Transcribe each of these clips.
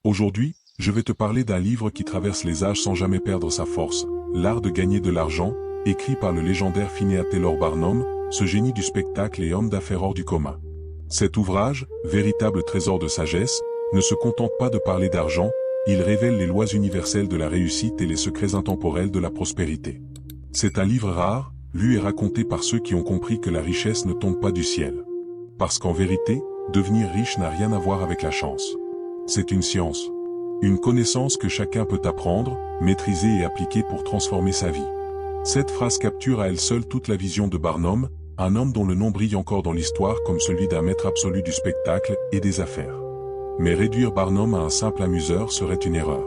Aujourd'hui, je vais te parler d'un livre qui traverse les âges sans jamais perdre sa force, L'art de gagner de l'argent, écrit par le légendaire Phinéas Taylor Barnum, ce génie du spectacle et homme d'affaires hors du commun. Cet ouvrage, véritable trésor de sagesse, ne se contente pas de parler d'argent, il révèle les lois universelles de la réussite et les secrets intemporels de la prospérité. C'est un livre rare, lu et raconté par ceux qui ont compris que la richesse ne tombe pas du ciel. Parce qu'en vérité, devenir riche n'a rien à voir avec la chance. C'est une science. Une connaissance que chacun peut apprendre, maîtriser et appliquer pour transformer sa vie. Cette phrase capture à elle seule toute la vision de Barnum, un homme dont le nom brille encore dans l'histoire comme celui d'un maître absolu du spectacle et des affaires. Mais réduire Barnum à un simple amuseur serait une erreur.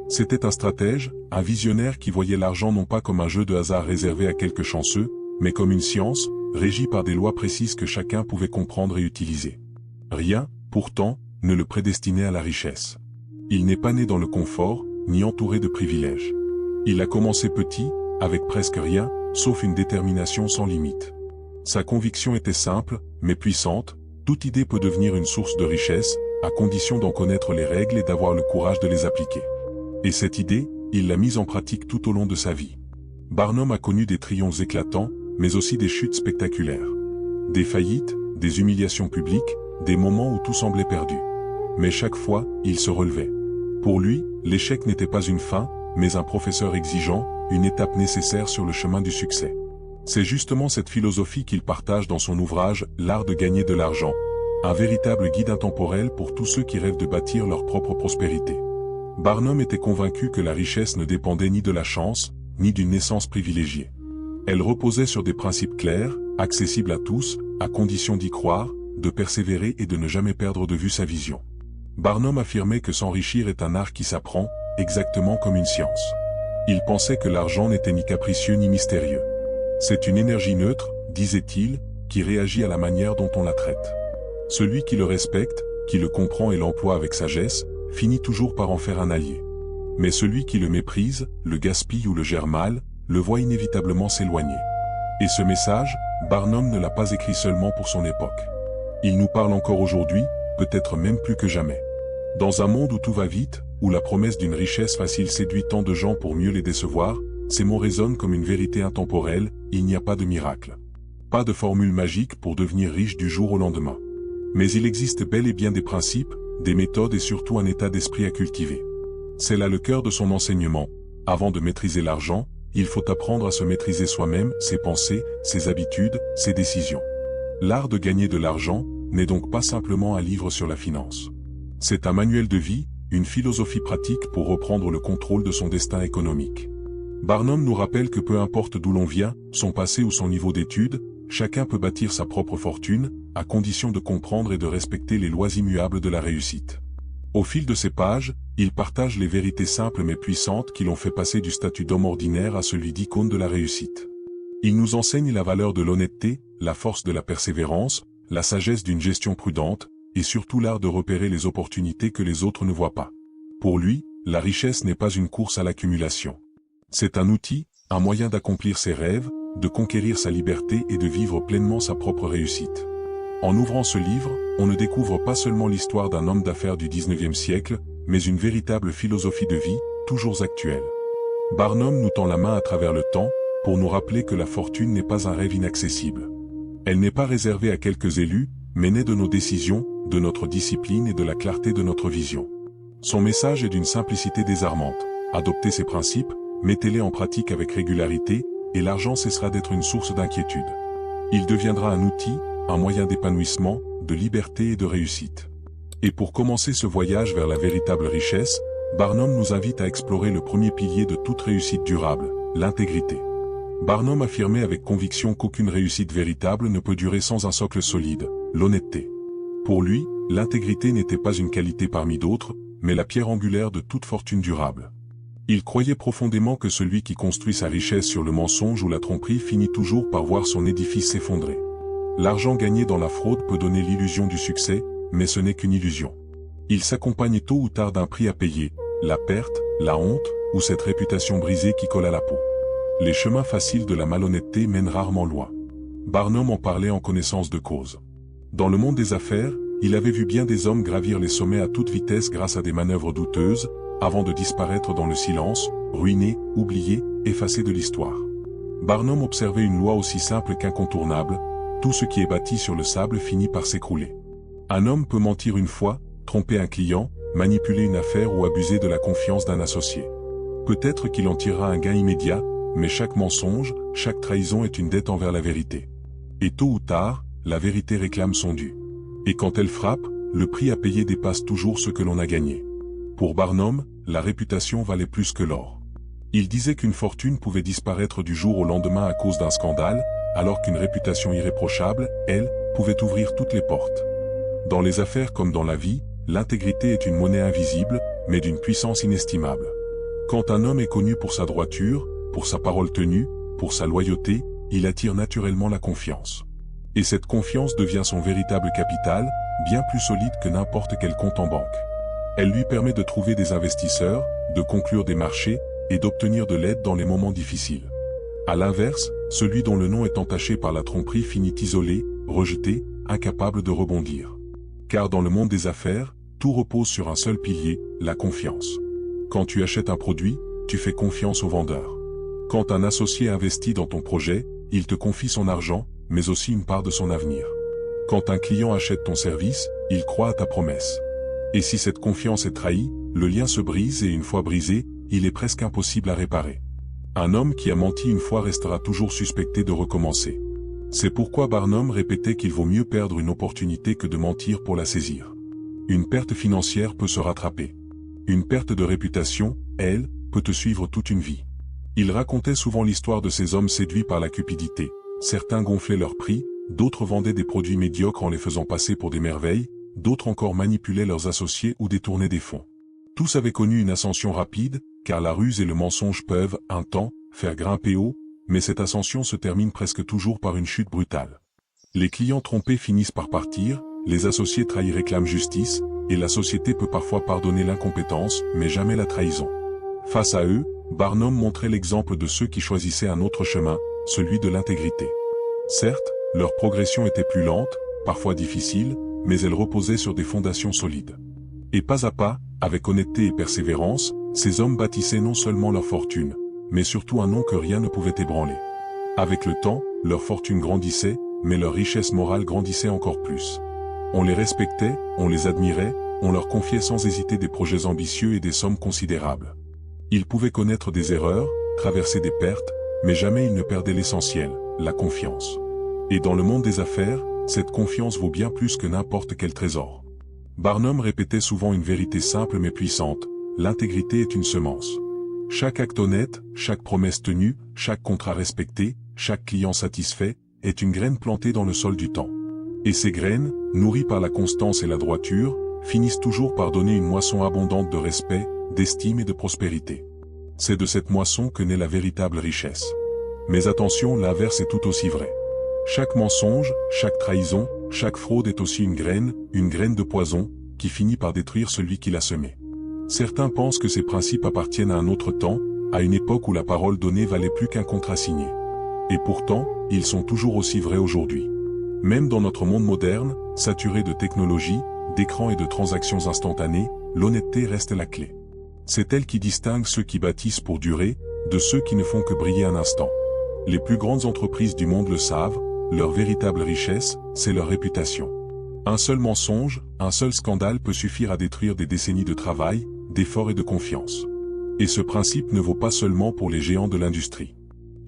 C'était un stratège, un visionnaire qui voyait l'argent non pas comme un jeu de hasard réservé à quelques chanceux, mais comme une science, régie par des lois précises que chacun pouvait comprendre et utiliser. Rien, pourtant, ne le prédestinait à la richesse. Il n'est pas né dans le confort, ni entouré de privilèges. Il a commencé petit, avec presque rien, sauf une détermination sans limite. Sa conviction était simple, mais puissante, toute idée peut devenir une source de richesse, à condition d'en connaître les règles et d'avoir le courage de les appliquer. Et cette idée, il l'a mise en pratique tout au long de sa vie. Barnum a connu des triomphes éclatants, mais aussi des chutes spectaculaires. Des faillites, des humiliations publiques, des moments où tout semblait perdu. Mais chaque fois, il se relevait. Pour lui, l'échec n'était pas une fin, mais un professeur exigeant, une étape nécessaire sur le chemin du succès. C'est justement cette philosophie qu'il partage dans son ouvrage « L'art de gagner de l'argent », un véritable guide intemporel pour tous ceux qui rêvent de bâtir leur propre prospérité. Barnum était convaincu que la richesse ne dépendait ni de la chance, ni d'une naissance privilégiée. Elle reposait sur des principes clairs, accessibles à tous, à condition d'y croire, de persévérer et de ne jamais perdre de vue sa vision. Barnum affirmait que s'enrichir est un art qui s'apprend, exactement comme une science. Il pensait que l'argent n'était ni capricieux ni mystérieux. C'est une énergie neutre, disait-il, qui réagit à la manière dont on la traite. Celui qui le respecte, qui le comprend et l'emploie avec sagesse, finit toujours par en faire un allié. Mais celui qui le méprise, le gaspille ou le gère mal, le voit inévitablement s'éloigner. Et ce message, Barnum ne l'a pas écrit seulement pour son époque. Il nous parle encore aujourd'hui, peut-être même plus que jamais. Dans un monde où tout va vite, où la promesse d'une richesse facile séduit tant de gens pour mieux les décevoir, ces mots résonnent comme une vérité intemporelle, il n'y a pas de miracle. Pas de formule magique pour devenir riche du jour au lendemain. Mais il existe bel et bien des principes, des méthodes et surtout un état d'esprit à cultiver. C'est là le cœur de son enseignement. Avant de maîtriser l'argent, il faut apprendre à se maîtriser soi-même, ses pensées, ses habitudes, ses décisions. L'art de gagner de l'argent n'est donc pas simplement un livre sur la finance. C'est un manuel de vie, une philosophie pratique pour reprendre le contrôle de son destin économique. Barnum nous rappelle que peu importe d'où l'on vient, son passé ou son niveau d'études, chacun peut bâtir sa propre fortune, à condition de comprendre et de respecter les lois immuables de la réussite. Au fil de ces pages, il partage les vérités simples mais puissantes qui l'ont fait passer du statut d'homme ordinaire à celui d'icône de la réussite. Il nous enseigne la valeur de l'honnêteté, la force de la persévérance, la sagesse d'une gestion prudente, et surtout l'art de repérer les opportunités que les autres ne voient pas. Pour lui, la richesse n'est pas une course à l'accumulation. C'est un outil, un moyen d'accomplir ses rêves, de conquérir sa liberté et de vivre pleinement sa propre réussite. En ouvrant ce livre, on ne découvre pas seulement l'histoire d'un homme d'affaires du 19e siècle, mais une véritable philosophie de vie, toujours actuelle. Barnum nous tend la main à travers le temps, pour nous rappeler que la fortune n'est pas un rêve inaccessible. Elle n'est pas réservée à quelques élus, mais naît de nos décisions, de notre discipline et de la clarté de notre vision. Son message est d'une simplicité désarmante. Adoptez ces principes, mettez-les en pratique avec régularité, et l'argent cessera d'être une source d'inquiétude. Il deviendra un outil, un moyen d'épanouissement, de liberté et de réussite. Et pour commencer ce voyage vers la véritable richesse, Barnum nous invite à explorer le premier pilier de toute réussite durable, l'intégrité. Barnum affirmait avec conviction qu'aucune réussite véritable ne peut durer sans un socle solide, l'honnêteté. Pour lui, l'intégrité n'était pas une qualité parmi d'autres, mais la pierre angulaire de toute fortune durable. Il croyait profondément que celui qui construit sa richesse sur le mensonge ou la tromperie finit toujours par voir son édifice s'effondrer. L'argent gagné dans la fraude peut donner l'illusion du succès, mais ce n'est qu'une illusion. Il s'accompagne tôt ou tard d'un prix à payer, la perte, la honte, ou cette réputation brisée qui colle à la peau. Les chemins faciles de la malhonnêteté mènent rarement loin. Barnum en parlait en connaissance de cause. Dans le monde des affaires, il avait vu bien des hommes gravir les sommets à toute vitesse grâce à des manœuvres douteuses, avant de disparaître dans le silence, ruinés, oubliés, effacés de l'histoire. Barnum observait une loi aussi simple qu'incontournable: tout ce qui est bâti sur le sable finit par s'écrouler. Un homme peut mentir une fois, tromper un client, manipuler une affaire ou abuser de la confiance d'un associé. Peut-être qu'il en tirera un gain immédiat, mais chaque mensonge, chaque trahison est une dette envers la vérité. Et tôt ou tard, la vérité réclame son dû. Et quand elle frappe, le prix à payer dépasse toujours ce que l'on a gagné. Pour Barnum, la réputation valait plus que l'or. Il disait qu'une fortune pouvait disparaître du jour au lendemain à cause d'un scandale, alors qu'une réputation irréprochable, elle, pouvait ouvrir toutes les portes. Dans les affaires comme dans la vie, l'intégrité est une monnaie invisible, mais d'une puissance inestimable. Quand un homme est connu pour sa droiture, pour sa parole tenue, pour sa loyauté, il attire naturellement la confiance. Et cette confiance devient son véritable capital, bien plus solide que n'importe quel compte en banque. Elle lui permet de trouver des investisseurs, de conclure des marchés, et d'obtenir de l'aide dans les moments difficiles. À l'inverse, celui dont le nom est entaché par la tromperie finit isolé, rejeté, incapable de rebondir. Car dans le monde des affaires, tout repose sur un seul pilier, la confiance. Quand tu achètes un produit, tu fais confiance au vendeur. Quand un associé investit dans ton projet, il te confie son argent, mais aussi une part de son avenir. Quand un client achète ton service, il croit à ta promesse. Et si cette confiance est trahie, le lien se brise et une fois brisé, il est presque impossible à réparer. Un homme qui a menti une fois restera toujours suspecté de recommencer. C'est pourquoi Barnum répétait qu'il vaut mieux perdre une opportunité que de mentir pour la saisir. Une perte financière peut se rattraper. Une perte de réputation, elle, peut te suivre toute une vie. Il racontait souvent l'histoire de ces hommes séduits par la cupidité. Certains gonflaient leurs prix, d'autres vendaient des produits médiocres en les faisant passer pour des merveilles, d'autres encore manipulaient leurs associés ou détournaient des fonds. Tous avaient connu une ascension rapide, car la ruse et le mensonge peuvent, un temps, faire grimper haut, mais cette ascension se termine presque toujours par une chute brutale. Les clients trompés finissent par partir, les associés trahis réclament justice, et la société peut parfois pardonner l'incompétence, mais jamais la trahison. Face à eux, Barnum montrait l'exemple de ceux qui choisissaient un autre chemin, celui de l'intégrité. Certes, leur progression était plus lente, parfois difficile, mais elle reposait sur des fondations solides. Et pas à pas, avec honnêteté et persévérance, ces hommes bâtissaient non seulement leur fortune, mais surtout un nom que rien ne pouvait ébranler. Avec le temps, leur fortune grandissait, mais leur richesse morale grandissait encore plus. On les respectait, on les admirait, on leur confiait sans hésiter des projets ambitieux et des sommes considérables. Ils pouvaient connaître des erreurs, traverser des pertes, mais jamais ils ne perdaient l'essentiel, la confiance. Et dans le monde des affaires, cette confiance vaut bien plus que n'importe quel trésor. Barnum répétait souvent une vérité simple mais puissante: l'intégrité est une semence. Chaque acte honnête, chaque promesse tenue, chaque contrat respecté, chaque client satisfait, est une graine plantée dans le sol du temps. Et ces graines, nourries par la constance et la droiture, finissent toujours par donner une moisson abondante de respect, d'estime et de prospérité. C'est de cette moisson que naît la véritable richesse. Mais attention, l'inverse est tout aussi vrai. Chaque mensonge, chaque trahison, chaque fraude est aussi une graine de poison, qui finit par détruire celui qui l'a semée. Certains pensent que ces principes appartiennent à un autre temps, à une époque où la parole donnée valait plus qu'un contrat signé. Et pourtant, ils sont toujours aussi vrais aujourd'hui. Même dans notre monde moderne, saturé de technologie, d'écrans et de transactions instantanées, l'honnêteté reste la clé. C'est elle qui distingue ceux qui bâtissent pour durer, de ceux qui ne font que briller un instant. Les plus grandes entreprises du monde le savent, leur véritable richesse, c'est leur réputation. Un seul mensonge, un seul scandale peut suffire à détruire des décennies de travail, d'efforts et de confiance. Et ce principe ne vaut pas seulement pour les géants de l'industrie.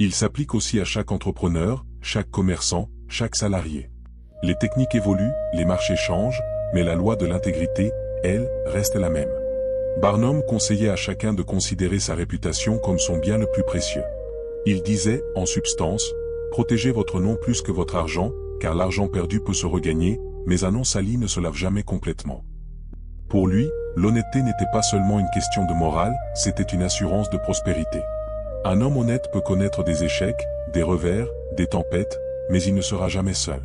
Il s'applique aussi à chaque entrepreneur, chaque commerçant, chaque salarié. Les techniques évoluent, les marchés changent, mais la loi de l'intégrité, elle, reste la même. Barnum conseillait à chacun de considérer sa réputation comme son bien le plus précieux. Il disait, en substance, protégez votre nom plus que votre argent, car l'argent perdu peut se regagner, mais un nom sali ne se lave jamais complètement. Pour lui, l'honnêteté n'était pas seulement une question de morale, c'était une assurance de prospérité. Un homme honnête peut connaître des échecs, des revers, des tempêtes, mais il ne sera jamais seul.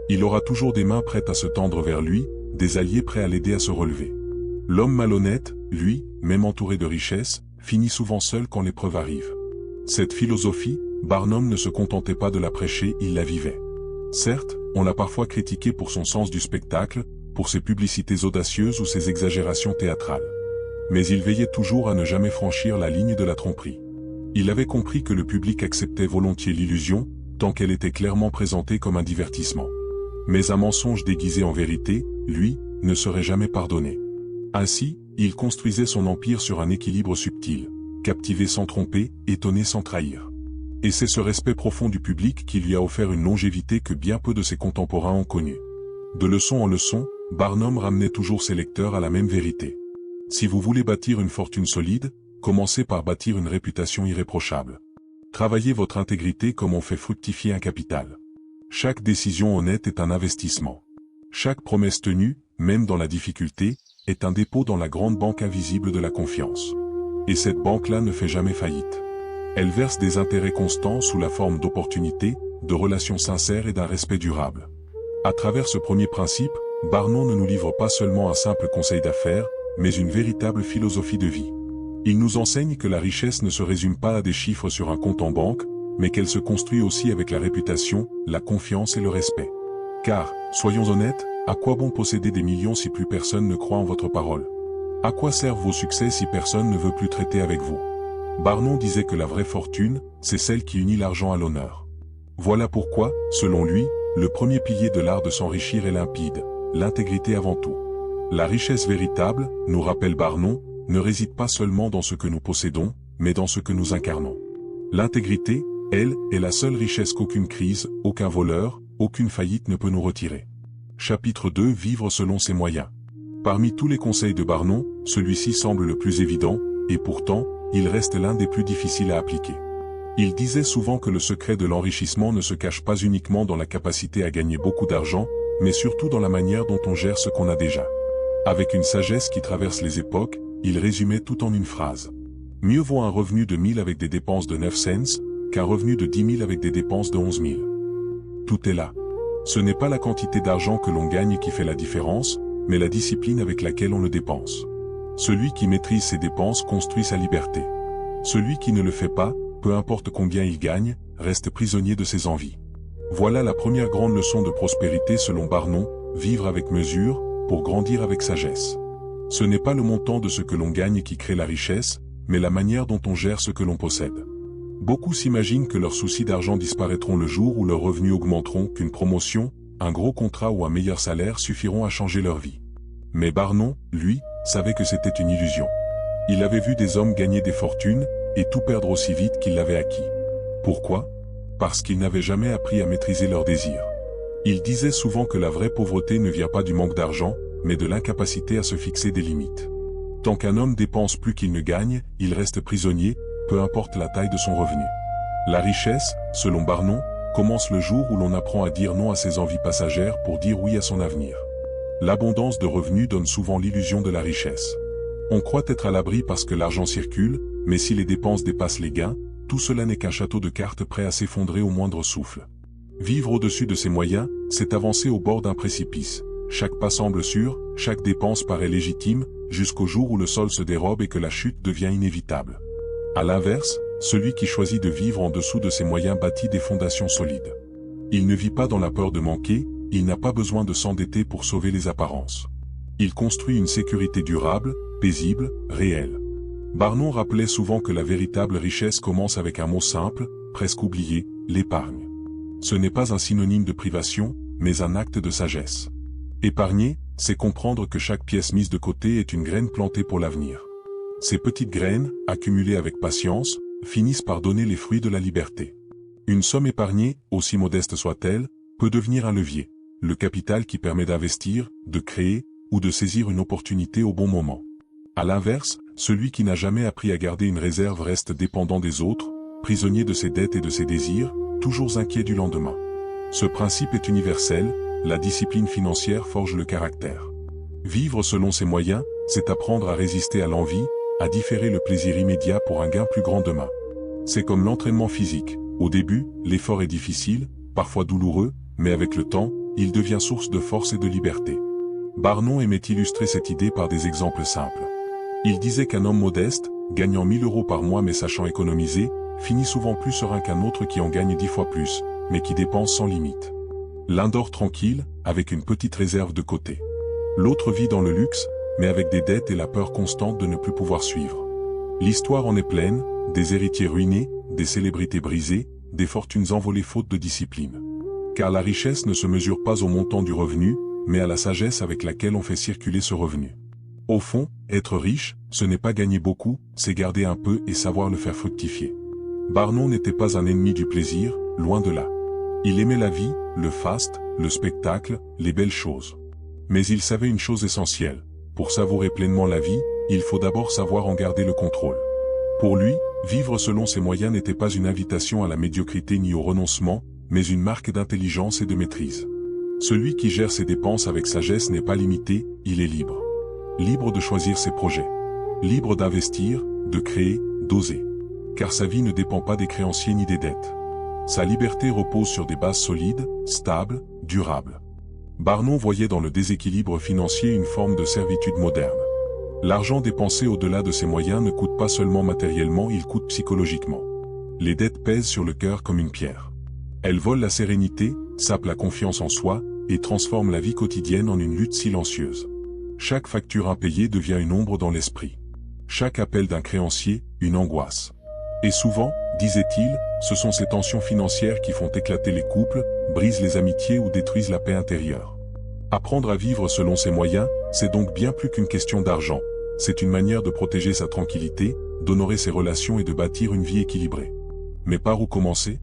Il aura toujours des mains prêtes à se tendre vers lui, des alliés prêts à l'aider à se relever. L'homme malhonnête, lui, même entouré de richesses, finit souvent seul quand l'épreuve arrive. Cette philosophie, Barnum ne se contentait pas de la prêcher, il la vivait. Certes, on l'a parfois critiqué pour son sens du spectacle, pour ses publicités audacieuses ou ses exagérations théâtrales. Mais il veillait toujours à ne jamais franchir la ligne de la tromperie. Il avait compris que le public acceptait volontiers l'illusion, tant qu'elle était clairement présentée comme un divertissement. Mais un mensonge déguisé en vérité, lui, ne serait jamais pardonné. Ainsi, il construisait son empire sur un équilibre subtil, captiver sans tromper, étonner sans trahir. Et c'est ce respect profond du public qui lui a offert une longévité que bien peu de ses contemporains ont connue. De leçon en leçon, Barnum ramenait toujours ses lecteurs à la même vérité. Si vous voulez bâtir une fortune solide, commencez par bâtir une réputation irréprochable. Travaillez votre intégrité comme on fait fructifier un capital. Chaque décision honnête est un investissement. Chaque promesse tenue, même dans la difficulté, est un dépôt dans la grande banque invisible de la confiance. Et cette banque-là ne fait jamais faillite. Elle verse des intérêts constants sous la forme d'opportunités, de relations sincères et d'un respect durable. À travers ce premier principe, Barnum ne nous livre pas seulement un simple conseil d'affaires, mais une véritable philosophie de vie. Il nous enseigne que la richesse ne se résume pas à des chiffres sur un compte en banque, mais qu'elle se construit aussi avec la réputation, la confiance et le respect. Car, soyons honnêtes, à quoi bon posséder des millions si plus personne ne croit en votre parole? À quoi servent vos succès si personne ne veut plus traiter avec vous? Barnum disait que la vraie fortune, c'est celle qui unit l'argent à l'honneur. Voilà pourquoi, selon lui, le premier pilier de l'art de s'enrichir est limpide, l'intégrité avant tout. La richesse véritable, nous rappelle Barnum, ne réside pas seulement dans ce que nous possédons, mais dans ce que nous incarnons. L'intégrité, elle, est la seule richesse qu'aucune crise, aucun voleur, aucune faillite ne peut nous retirer. Chapitre 2 Vivre selon ses moyens. Parmi tous les conseils de Barnum, celui-ci semble le plus évident, et pourtant, il reste l'un des plus difficiles à appliquer. Il disait souvent que le secret de l'enrichissement ne se cache pas uniquement dans la capacité à gagner beaucoup d'argent, mais surtout dans la manière dont on gère ce qu'on a déjà. Avec une sagesse qui traverse les époques, il résumait tout en une phrase. Mieux vaut un revenu de 1000 avec des dépenses de 9 cents, qu'un revenu de 10 000 avec des dépenses de 11 000. Tout est là. Ce n'est pas la quantité d'argent que l'on gagne qui fait la différence, mais la discipline avec laquelle on le dépense. Celui qui maîtrise ses dépenses construit sa liberté. Celui qui ne le fait pas, peu importe combien il gagne, reste prisonnier de ses envies. Voilà la première grande leçon de prospérité selon Barnum, vivre avec mesure, pour grandir avec sagesse. Ce n'est pas le montant de ce que l'on gagne qui crée la richesse, mais la manière dont on gère ce que l'on possède. Beaucoup s'imaginent que leurs soucis d'argent disparaîtront le jour où leurs revenus augmenteront, qu'une promotion, un gros contrat ou un meilleur salaire suffiront à changer leur vie. Mais Barnum, lui, savait que c'était une illusion. Il avait vu des hommes gagner des fortunes, et tout perdre aussi vite qu'ils l'avaient acquis. Pourquoi? Parce qu'ils n'avaient jamais appris à maîtriser leurs désirs. Il disait souvent que la vraie pauvreté ne vient pas du manque d'argent, mais de l'incapacité à se fixer des limites. Tant qu'un homme dépense plus qu'il ne gagne, il reste prisonnier, peu importe la taille de son revenu. La richesse, selon Barnum, commence le jour où l'on apprend à dire non à ses envies passagères pour dire oui à son avenir. L'abondance de revenus donne souvent l'illusion de la richesse. On croit être à l'abri parce que l'argent circule, mais si les dépenses dépassent les gains, tout cela n'est qu'un château de cartes prêt à s'effondrer au moindre souffle. Vivre au-dessus de ses moyens, c'est avancer au bord d'un précipice. Chaque pas semble sûr, chaque dépense paraît légitime, jusqu'au jour où le sol se dérobe et que la chute devient inévitable. À l'inverse, celui qui choisit de vivre en dessous de ses moyens bâtit des fondations solides. Il ne vit pas dans la peur de manquer, il n'a pas besoin de s'endetter pour sauver les apparences. Il construit une sécurité durable, paisible, réelle. Barnum rappelait souvent que la véritable richesse commence avec un mot simple, presque oublié, l'épargne. Ce n'est pas un synonyme de privation, mais un acte de sagesse. Épargner, c'est comprendre que chaque pièce mise de côté est une graine plantée pour l'avenir. Ces petites graines, accumulées avec patience, finissent par donner les fruits de la liberté. Une somme épargnée, aussi modeste soit-elle, peut devenir un levier, le capital qui permet d'investir, de créer, ou de saisir une opportunité au bon moment. À l'inverse, celui qui n'a jamais appris à garder une réserve reste dépendant des autres, prisonnier de ses dettes et de ses désirs, toujours inquiet du lendemain. Ce principe est universel, la discipline financière forge le caractère. Vivre selon ses moyens, c'est apprendre à résister à l'envie, à différer le plaisir immédiat pour un gain plus grand demain. C'est comme l'entraînement physique. Au début, l'effort est difficile, parfois douloureux, mais avec le temps, il devient source de force et de liberté. Barnum aimait illustrer cette idée par des exemples simples. Il disait qu'un homme modeste, gagnant 1000 € par mois mais sachant économiser, finit souvent plus serein qu'un autre qui en gagne 10 fois plus, mais qui dépense sans limite. L'un dort tranquille, avec une petite réserve de côté. L'autre vit dans le luxe, mais avec des dettes et la peur constante de ne plus pouvoir suivre. L'histoire en est pleine, des héritiers ruinés, des célébrités brisées, des fortunes envolées faute de discipline. Car la richesse ne se mesure pas au montant du revenu, mais à la sagesse avec laquelle on fait circuler ce revenu. Au fond, être riche, ce n'est pas gagner beaucoup, c'est garder un peu et savoir le faire fructifier. Barnon n'était pas un ennemi du plaisir, loin de là. Il aimait la vie, le faste, le spectacle, les belles choses. Mais il savait une chose essentielle. Pour savourer pleinement la vie, il faut d'abord savoir en garder le contrôle. Pour lui, vivre selon ses moyens n'était pas une invitation à la médiocrité ni au renoncement, mais une marque d'intelligence et de maîtrise. Celui qui gère ses dépenses avec sagesse n'est pas limité, il est libre. Libre de choisir ses projets. Libre d'investir, de créer, d'oser. Car sa vie ne dépend pas des créanciers ni des dettes. Sa liberté repose sur des bases solides, stables, durables. Barnon voyait dans le déséquilibre financier une forme de servitude moderne. L'argent dépensé au-delà de ses moyens ne coûte pas seulement matériellement, il coûte psychologiquement. Les dettes pèsent sur le cœur comme une pierre. Elles volent la sérénité, sapent la confiance en soi, et transforment la vie quotidienne en une lutte silencieuse. Chaque facture impayée devient une ombre dans l'esprit. Chaque appel d'un créancier, une angoisse. Et souvent, disait-il, ce sont ces tensions financières qui font éclater les couples, brisent les amitiés ou détruisent la paix intérieure. Apprendre à vivre selon ses moyens, c'est donc bien plus qu'une question d'argent. C'est une manière de protéger sa tranquillité, d'honorer ses relations et de bâtir une vie équilibrée. Mais par où commencer ?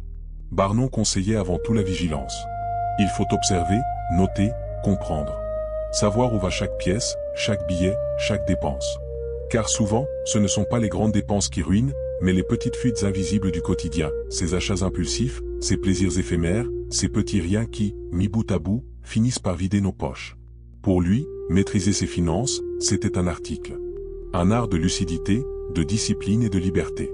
Barnon conseillait avant tout la vigilance. Il faut observer, noter, comprendre. Savoir où va chaque pièce, chaque billet, chaque dépense. Car souvent, ce ne sont pas les grandes dépenses qui ruinent, mais les petites fuites invisibles du quotidien, ces achats impulsifs, ces plaisirs éphémères, ces petits riens qui, mis bout à bout, finissent par vider nos poches. Pour lui, maîtriser ses finances, c'était un article. Un art de lucidité, de discipline et de liberté.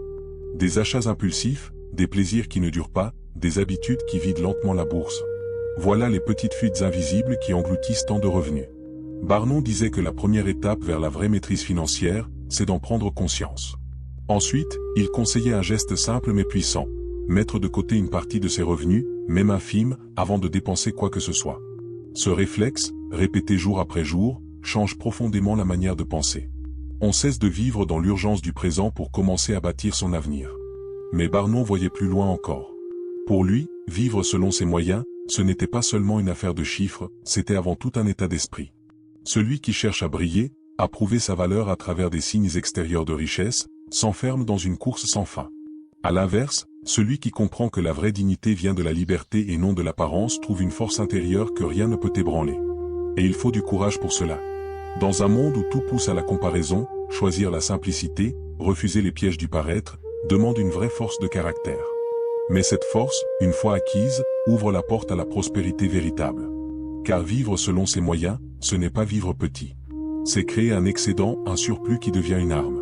Des achats impulsifs, des plaisirs qui ne durent pas, des habitudes qui vident lentement la bourse. Voilà les petites fuites invisibles qui engloutissent tant de revenus. Barnon disait que la première étape vers la vraie maîtrise financière, c'est d'en prendre conscience. Ensuite, il conseillait un geste simple mais puissant. Mettre de côté une partie de ses revenus, même infime, avant de dépenser quoi que ce soit. Ce réflexe, répété jour après jour, change profondément la manière de penser. On cesse de vivre dans l'urgence du présent pour commencer à bâtir son avenir. Mais Barnon voyait plus loin encore. Pour lui, vivre selon ses moyens, ce n'était pas seulement une affaire de chiffres, c'était avant tout un état d'esprit. Celui qui cherche à briller, à prouver sa valeur à travers des signes extérieurs de richesse, s'enferme dans une course sans fin. À l'inverse, celui qui comprend que la vraie dignité vient de la liberté et non de l'apparence trouve une force intérieure que rien ne peut ébranler. Et il faut du courage pour cela. Dans un monde où tout pousse à la comparaison, choisir la simplicité, refuser les pièges du paraître, demande une vraie force de caractère. Mais cette force, une fois acquise, ouvre la porte à la prospérité véritable. Car vivre selon ses moyens, ce n'est pas vivre petit. C'est créer un excédent, un surplus qui devient une arme.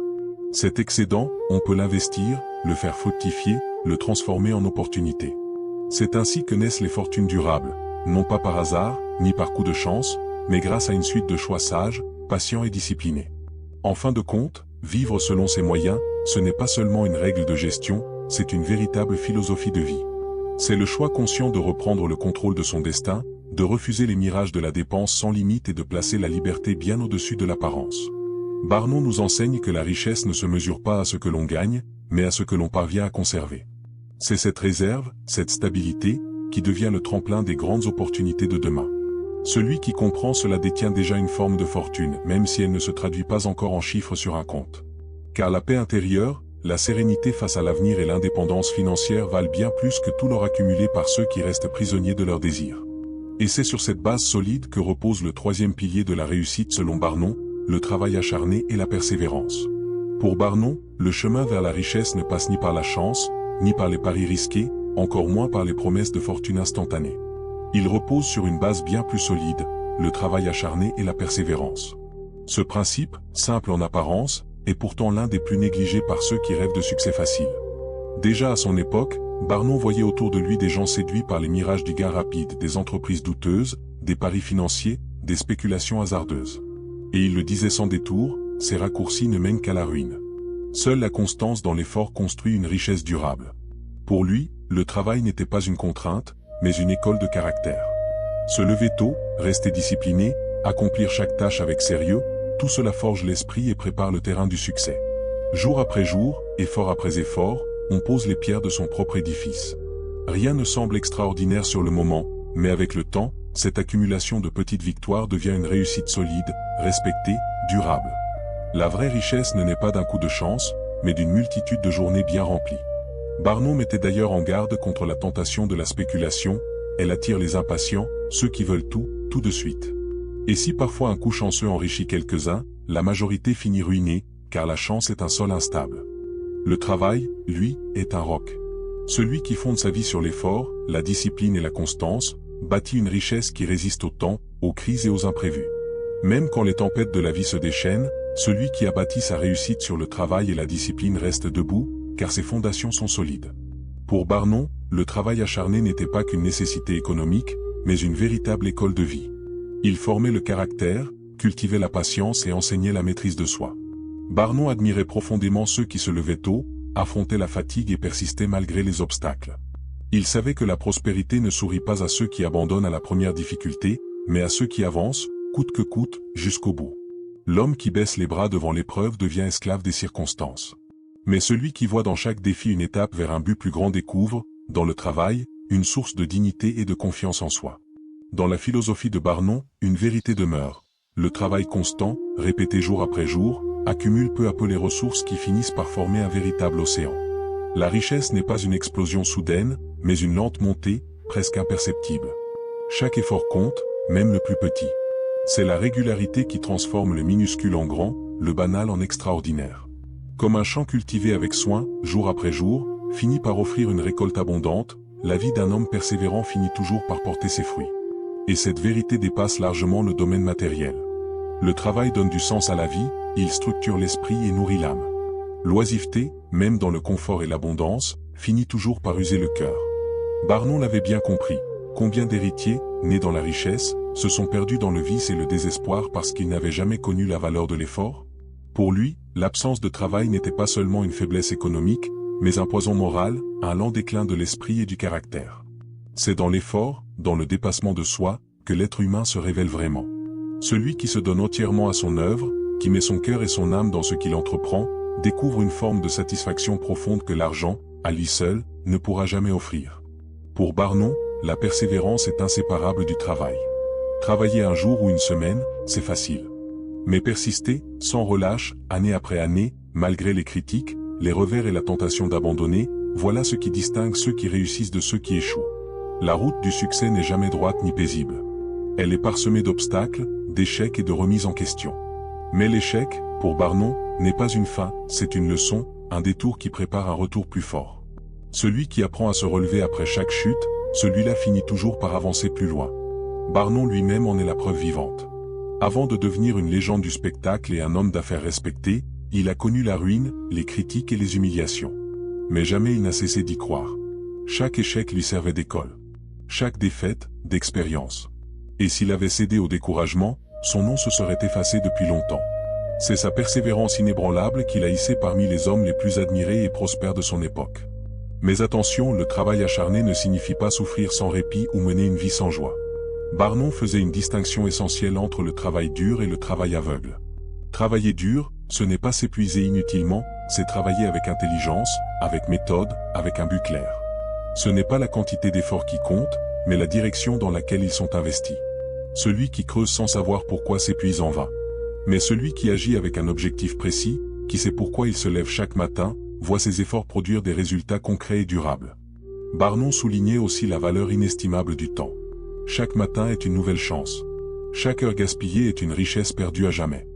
Cet excédent, on peut l'investir, le faire fructifier, le transformer en opportunité. C'est ainsi que naissent les fortunes durables, non pas par hasard, ni par coup de chance, mais grâce à une suite de choix sages, patients et disciplinés. En fin de compte, vivre selon ses moyens, ce n'est pas seulement une règle de gestion, c'est une véritable philosophie de vie. C'est le choix conscient de reprendre le contrôle de son destin, de refuser les mirages de la dépense sans limite et de placer la liberté bien au-dessus de l'apparence. Barnon nous enseigne que la richesse ne se mesure pas à ce que l'on gagne, mais à ce que l'on parvient à conserver. C'est cette réserve, cette stabilité, qui devient le tremplin des grandes opportunités de demain. Celui qui comprend cela détient déjà une forme de fortune, même si elle ne se traduit pas encore en chiffres sur un compte. Car la paix intérieure, la sérénité face à l'avenir et l'indépendance financière valent bien plus que tout l'or accumulé par ceux qui restent prisonniers de leurs désirs. Et c'est sur cette base solide que repose le troisième pilier de la réussite selon Barnon, le travail acharné et la persévérance. Pour Barnon, le chemin vers la richesse ne passe ni par la chance, ni par les paris risqués, encore moins par les promesses de fortune instantanée. Il repose sur une base bien plus solide, le travail acharné et la persévérance. Ce principe, simple en apparence, est pourtant l'un des plus négligés par ceux qui rêvent de succès facile. Déjà à son époque, Barnon voyait autour de lui des gens séduits par les mirages du gain rapide, des entreprises douteuses, des paris financiers, des spéculations hasardeuses. Et il le disait sans détour, ces raccourcis ne mènent qu'à la ruine. Seule la constance dans l'effort construit une richesse durable. Pour lui, le travail n'était pas une contrainte, mais une école de caractère. Se lever tôt, rester discipliné, accomplir chaque tâche avec sérieux, tout cela forge l'esprit et prépare le terrain du succès. Jour après jour, effort après effort, on pose les pierres de son propre édifice. Rien ne semble extraordinaire sur le moment, mais avec le temps, cette accumulation de petites victoires devient une réussite solide, respectée, durable. La vraie richesse ne naît pas d'un coup de chance, mais d'une multitude de journées bien remplies. Barnum mettait d'ailleurs en garde contre la tentation de la spéculation, elle attire les impatients, ceux qui veulent tout, tout de suite. Et si parfois un coup chanceux enrichit quelques-uns, la majorité finit ruinée, car la chance est un sol instable. Le travail, lui, est un roc. Celui qui fonde sa vie sur l'effort, la discipline et la constance, bâtit une richesse qui résiste au temps, aux crises et aux imprévus. Même quand les tempêtes de la vie se déchaînent, celui qui a bâti sa réussite sur le travail et la discipline reste debout, car ses fondations sont solides. Pour Barnum, le travail acharné n'était pas qu'une nécessité économique, mais une véritable école de vie. Il formait le caractère, cultivait la patience et enseignait la maîtrise de soi. Barnum admirait profondément ceux qui se levaient tôt, affrontaient la fatigue et persistaient malgré les obstacles. Il savait que la prospérité ne sourit pas à ceux qui abandonnent à la première difficulté, mais à ceux qui avancent, coûte que coûte, jusqu'au bout. L'homme qui baisse les bras devant l'épreuve devient esclave des circonstances. Mais celui qui voit dans chaque défi une étape vers un but plus grand découvre, dans le travail, une source de dignité et de confiance en soi. Dans la philosophie de Barnum, une vérité demeure. Le travail constant, répété jour après jour, accumule peu à peu les ressources qui finissent par former un véritable océan. La richesse n'est pas une explosion soudaine, mais une lente montée, presque imperceptible. Chaque effort compte, même le plus petit. C'est la régularité qui transforme le minuscule en grand, le banal en extraordinaire. Comme un champ cultivé avec soin, jour après jour, finit par offrir une récolte abondante, la vie d'un homme persévérant finit toujours par porter ses fruits. Et cette vérité dépasse largement le domaine matériel. Le travail donne du sens à la vie, il structure l'esprit et nourrit l'âme. L'oisiveté, même dans le confort et l'abondance, finit toujours par user le cœur. Barnum l'avait bien compris. Combien d'héritiers, nés dans la richesse, se sont perdus dans le vice et le désespoir parce qu'ils n'avaient jamais connu la valeur de l'effort? Pour lui, l'absence de travail n'était pas seulement une faiblesse économique, mais un poison moral, un lent déclin de l'esprit et du caractère. C'est dans l'effort, dans le dépassement de soi, que l'être humain se révèle vraiment. Celui qui se donne entièrement à son œuvre, qui met son cœur et son âme dans ce qu'il entreprend, découvre une forme de satisfaction profonde que l'argent, à lui seul, ne pourra jamais offrir. Pour Barnum, la persévérance est inséparable du travail. Travailler un jour ou une semaine, c'est facile. Mais persister, sans relâche, année après année, malgré les critiques, les revers et la tentation d'abandonner, voilà ce qui distingue ceux qui réussissent de ceux qui échouent. La route du succès n'est jamais droite ni paisible. Elle est parsemée d'obstacles, d'échecs et de remises en question. Mais l'échec, pour Barnum, n'est pas une fin, c'est une leçon, un détour qui prépare un retour plus fort. Celui qui apprend à se relever après chaque chute, celui-là finit toujours par avancer plus loin. Barnum lui-même en est la preuve vivante. Avant de devenir une légende du spectacle et un homme d'affaires respecté, il a connu la ruine, les critiques et les humiliations. Mais jamais il n'a cessé d'y croire. Chaque échec lui servait d'école. Chaque défaite, d'expérience. Et s'il avait cédé au découragement, son nom se serait effacé depuis longtemps. C'est sa persévérance inébranlable qui l'a hissé parmi les hommes les plus admirés et prospères de son époque. Mais attention, le travail acharné ne signifie pas souffrir sans répit ou mener une vie sans joie. Barnum faisait une distinction essentielle entre le travail dur et le travail aveugle. Travailler dur, ce n'est pas s'épuiser inutilement, c'est travailler avec intelligence, avec méthode, avec un but clair. Ce n'est pas la quantité d'efforts qui compte, mais la direction dans laquelle ils sont investis. Celui qui creuse sans savoir pourquoi s'épuise en vain. Mais celui qui agit avec un objectif précis, qui sait pourquoi il se lève chaque matin, voit ses efforts produire des résultats concrets et durables. Barnum soulignait aussi la valeur inestimable du temps. Chaque matin est une nouvelle chance. Chaque heure gaspillée est une richesse perdue à jamais.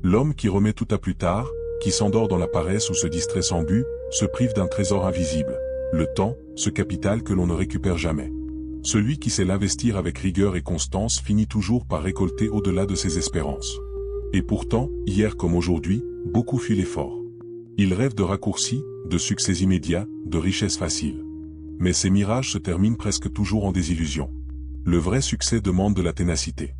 L'homme qui remet tout à plus tard, qui s'endort dans la paresse ou se distrait sans but, se prive d'un trésor invisible. Le temps, ce capital que l'on ne récupère jamais. Celui qui sait l'investir avec rigueur et constance finit toujours par récolter au-delà de ses espérances. Et pourtant, hier comme aujourd'hui, beaucoup fuient l'effort. Ils rêvent de raccourcis, de succès immédiats, de richesses faciles. Mais ces mirages se terminent presque toujours en désillusion. Le vrai succès demande de la ténacité.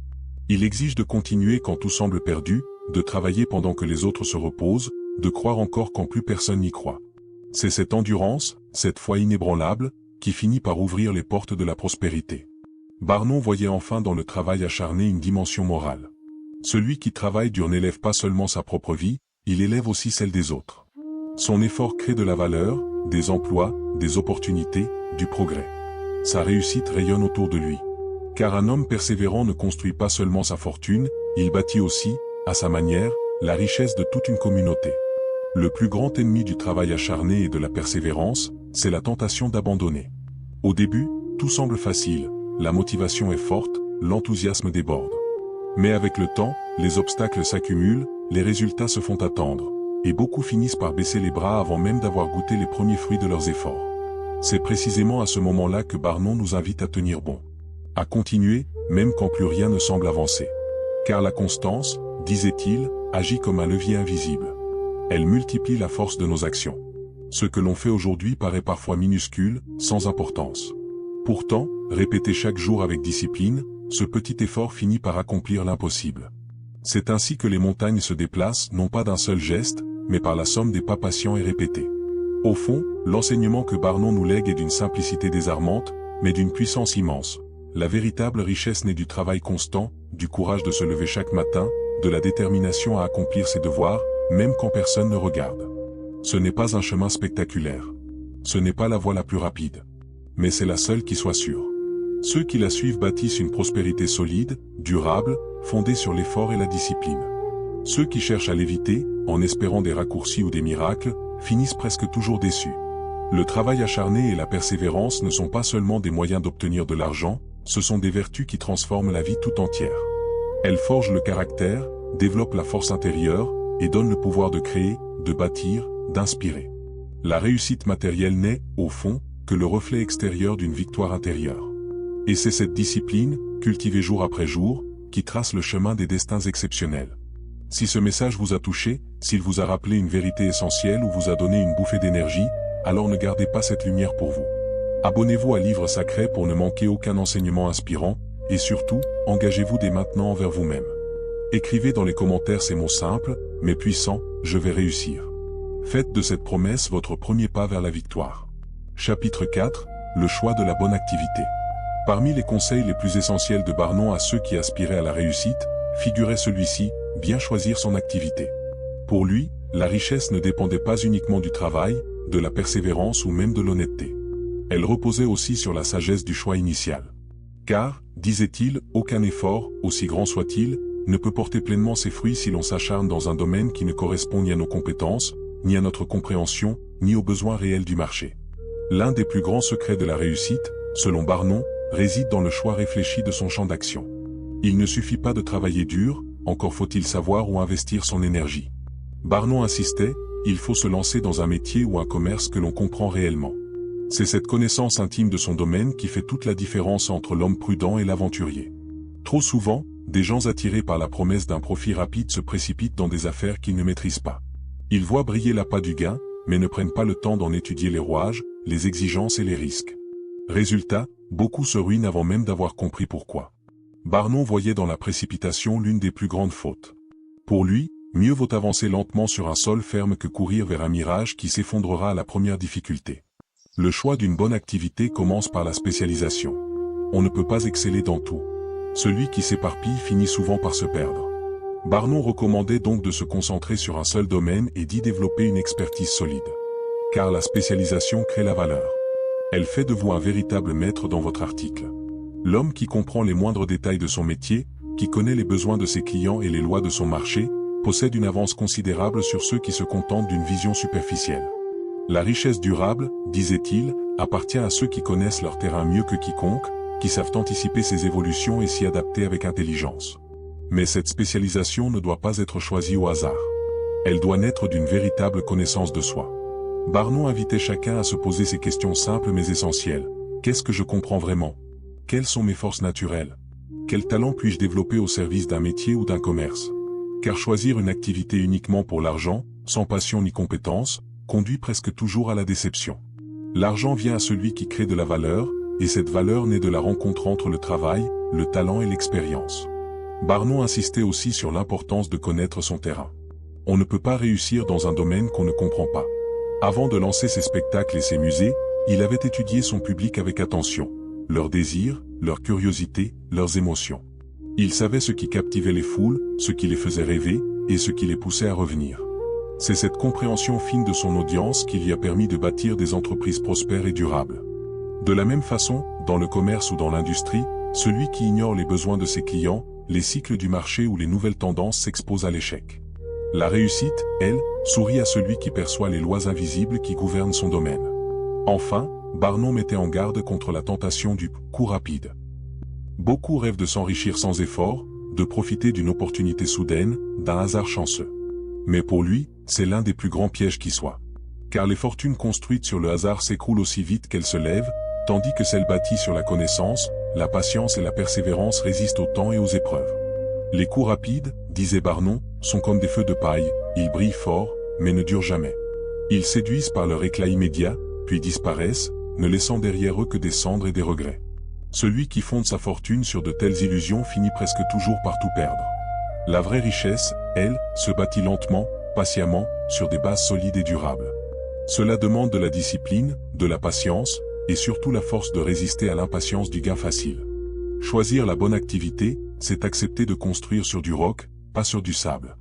Il exige de continuer quand tout semble perdu, de travailler pendant que les autres se reposent, de croire encore quand plus personne n'y croit. C'est cette endurance, cette foi inébranlable, qui finit par ouvrir les portes de la prospérité. Barnon voyait enfin dans le travail acharné une dimension morale. Celui qui travaille dur n'élève pas seulement sa propre vie, il élève aussi celle des autres. Son effort crée de la valeur, des emplois, des opportunités, du progrès. Sa réussite rayonne autour de lui. Car un homme persévérant ne construit pas seulement sa fortune, il bâtit aussi, à sa manière, la richesse de toute une communauté. Le plus grand ennemi du travail acharné et de la persévérance, c'est la tentation d'abandonner. Au début, tout semble facile, la motivation est forte, l'enthousiasme déborde. Mais avec le temps, les obstacles s'accumulent, les résultats se font attendre, et beaucoup finissent par baisser les bras avant même d'avoir goûté les premiers fruits de leurs efforts. C'est précisément à ce moment-là que Barnon nous invite à tenir bon. À continuer, même quand plus rien ne semble avancer. Car la constance, disait-il, agit comme un levier invisible. Elle multiplie la force de nos actions. Ce que l'on fait aujourd'hui paraît parfois minuscule, sans importance. Pourtant, répété chaque jour avec discipline, ce petit effort finit par accomplir l'impossible. C'est ainsi que les montagnes se déplacent non pas d'un seul geste, mais par la somme des pas patients et répétés. Au fond, l'enseignement que Barnon nous lègue est d'une simplicité désarmante, mais d'une puissance immense. La véritable richesse naît du travail constant, du courage de se lever chaque matin, de la détermination à accomplir ses devoirs, même quand personne ne regarde. Ce n'est pas un chemin spectaculaire. Ce n'est pas la voie la plus rapide. Mais c'est la seule qui soit sûre. Ceux qui la suivent bâtissent une prospérité solide, durable, fondée sur l'effort et la discipline. Ceux qui cherchent à l'éviter, en espérant des raccourcis ou des miracles, finissent presque toujours déçus. Le travail acharné et la persévérance ne sont pas seulement des moyens d'obtenir de l'argent, ce sont des vertus qui transforment la vie tout entière. Elles forgent le caractère, développent la force intérieure, et donnent le pouvoir de créer, de bâtir, d'inspirer. La réussite matérielle n'est, au fond, que le reflet extérieur d'une victoire intérieure. Et c'est cette discipline, cultivée jour après jour, qui trace le chemin des destins exceptionnels. Si ce message vous a touché, s'il vous a rappelé une vérité essentielle ou vous a donné une bouffée d'énergie, alors ne gardez pas cette lumière pour vous. Abonnez-vous à Livre Sacré pour ne manquer aucun enseignement inspirant, et surtout, engagez-vous dès maintenant envers vous-même. Écrivez dans les commentaires ces mots simples, mais puissants, je vais réussir. Faites de cette promesse votre premier pas vers la victoire. Chapitre 4, le choix de la bonne activité. Parmi les conseils les plus essentiels de Barnon à ceux qui aspiraient à la réussite, figurait celui-ci, bien choisir son activité. Pour lui, la richesse ne dépendait pas uniquement du travail, de la persévérance ou même de l'honnêteté. Elle reposait aussi sur la sagesse du choix initial. Car, disait-il, aucun effort, aussi grand soit-il, ne peut porter pleinement ses fruits si l'on s'acharne dans un domaine qui ne correspond ni à nos compétences, ni à notre compréhension, ni aux besoins réels du marché. L'un des plus grands secrets de la réussite, selon Barnon, réside dans le choix réfléchi de son champ d'action. Il ne suffit pas de travailler dur, encore faut-il savoir où investir son énergie. Barnon insistait, il faut se lancer dans un métier ou un commerce que l'on comprend réellement. C'est cette connaissance intime de son domaine qui fait toute la différence entre l'homme prudent et l'aventurier. Trop souvent, des gens attirés par la promesse d'un profit rapide se précipitent dans des affaires qu'ils ne maîtrisent pas. Ils voient briller l'appât du gain, mais ne prennent pas le temps d'en étudier les rouages, les exigences et les risques. Résultat, beaucoup se ruinent avant même d'avoir compris pourquoi. Barnon voyait dans la précipitation l'une des plus grandes fautes. Pour lui, mieux vaut avancer lentement sur un sol ferme que courir vers un mirage qui s'effondrera à la première difficulté. Le choix d'une bonne activité commence par la spécialisation. On ne peut pas exceller dans tout. Celui qui s'éparpille finit souvent par se perdre. Barnon recommandait donc de se concentrer sur un seul domaine et d'y développer une expertise solide. Car la spécialisation crée la valeur. Elle fait de vous un véritable maître dans votre article. L'homme qui comprend les moindres détails de son métier, qui connaît les besoins de ses clients et les lois de son marché, possède une avance considérable sur ceux qui se contentent d'une vision superficielle. La richesse durable, disait-il, appartient à ceux qui connaissent leur terrain mieux que quiconque, qui savent anticiper ses évolutions et s'y adapter avec intelligence. Mais cette spécialisation ne doit pas être choisie au hasard. Elle doit naître d'une véritable connaissance de soi. Barnon invitait chacun à se poser ces questions simples mais essentielles. Qu'est-ce que je comprends vraiment? Quelles sont mes forces naturelles? Quel talent puis-je développer au service d'un métier ou d'un commerce? Car choisir une activité uniquement pour l'argent, sans passion ni compétence, conduit presque toujours à la déception. L'argent vient à celui qui crée de la valeur, et cette valeur naît de la rencontre entre le travail, le talent et l'expérience. Barnon insistait aussi sur l'importance de connaître son terrain. On ne peut pas réussir dans un domaine qu'on ne comprend pas. Avant de lancer ses spectacles et ses musées, il avait étudié son public avec attention. leurs désirs, leurs curiosités, leurs émotions. Il savait ce qui captivait les foules, ce qui les faisait rêver, et ce qui les poussait à revenir. C'est cette compréhension fine de son audience qui lui a permis de bâtir des entreprises prospères et durables. De la même façon, dans le commerce ou dans l'industrie, celui qui ignore les besoins de ses clients, les cycles du marché ou les nouvelles tendances s'expose à l'échec. La réussite, elle, sourit à celui qui perçoit les lois invisibles qui gouvernent son domaine. Enfin, Barnum mettait en garde contre la tentation du coup rapide. Beaucoup rêvent de s'enrichir sans effort, de profiter d'une opportunité soudaine, d'un hasard chanceux. Mais pour lui, c'est l'un des plus grands pièges qui soit. Car les fortunes construites sur le hasard s'écroulent aussi vite qu'elles se lèvent, tandis que celles bâties sur la connaissance, la patience et la persévérance résistent au temps et aux épreuves. Les coups rapides, disait Barnum, sont comme des feux de paille, ils brillent fort, mais ne durent jamais. Ils séduisent par leur éclat immédiat, puis disparaissent, ne laissant derrière eux que des cendres et des regrets. Celui qui fonde sa fortune sur de telles illusions finit presque toujours par tout perdre. La vraie richesse, elle, se bâtit lentement, patiemment, sur des bases solides et durables. Cela demande de la discipline, de la patience, et surtout la force de résister à l'impatience du gain facile. Choisir la bonne activité, c'est accepter de construire sur du roc, pas sur du sable.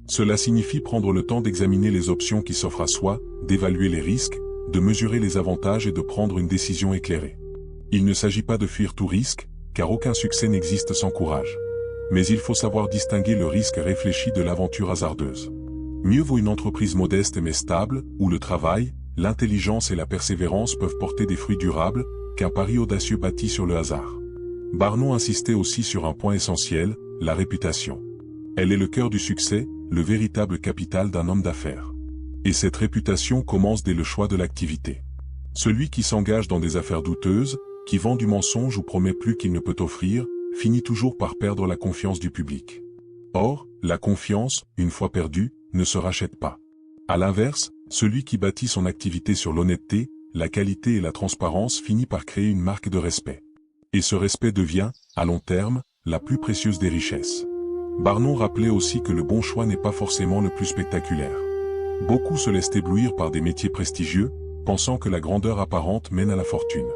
Cela signifie prendre le temps d'examiner les options qui s'offrent à soi, d'évaluer les risques, de mesurer les avantages et de prendre une décision éclairée. Il ne s'agit pas de fuir tout risque, car aucun succès n'existe sans courage. Mais il faut savoir distinguer le risque réfléchi de l'aventure hasardeuse. Mieux vaut une entreprise modeste mais stable, où le travail, l'intelligence et la persévérance peuvent porter des fruits durables, qu'un pari audacieux bâti sur le hasard. Barnum insistait aussi sur un point essentiel, la réputation. Elle est le cœur du succès, le véritable capital d'un homme d'affaires. Et cette réputation commence dès le choix de l'activité. Celui qui s'engage dans des affaires douteuses, qui vend du mensonge ou promet plus qu'il ne peut offrir, finit toujours par perdre la confiance du public. Or, la confiance, une fois perdue, ne se rachète pas. À l'inverse, celui qui bâtit son activité sur l'honnêteté, la qualité et la transparence finit par créer une marque de respect. Et ce respect devient, à long terme, la plus précieuse des richesses. Barnum rappelait aussi que le bon choix n'est pas forcément le plus spectaculaire. Beaucoup se laissent éblouir par des métiers prestigieux, pensant que la grandeur apparente mène à la fortune.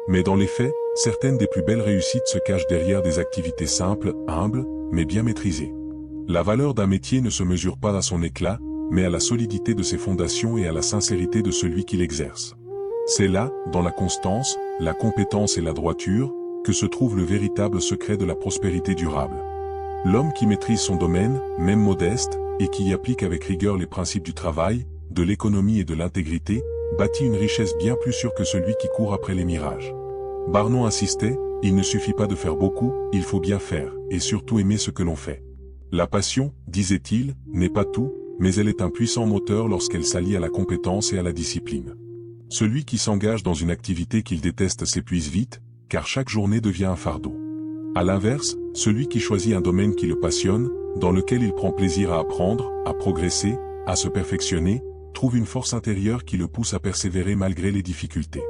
Mais dans les faits, certaines des plus belles réussites se cachent derrière des activités simples, humbles, mais bien maîtrisées. La valeur d'un métier ne se mesure pas à son éclat, mais à la solidité de ses fondations et à la sincérité de celui qui l'exerce. C'est là, dans la constance, la compétence et la droiture, que se trouve le véritable secret de la prospérité durable. L'homme qui maîtrise son domaine, même modeste, et qui y applique avec rigueur les principes du travail, de l'économie et de l'intégrité, bâtit une richesse bien plus sûre que celui qui court après les mirages. Barnum insistait, il ne suffit pas de faire beaucoup, il faut bien faire, et surtout aimer ce que l'on fait. La passion, disait-il, n'est pas tout, mais elle est un puissant moteur lorsqu'elle s'allie à la compétence et à la discipline. Celui qui s'engage dans une activité qu'il déteste s'épuise vite, car chaque journée devient un fardeau. À l'inverse, celui qui choisit un domaine qui le passionne, dans lequel il prend plaisir à apprendre, à progresser, à se perfectionner, trouve une force intérieure qui le pousse à persévérer malgré les difficultés.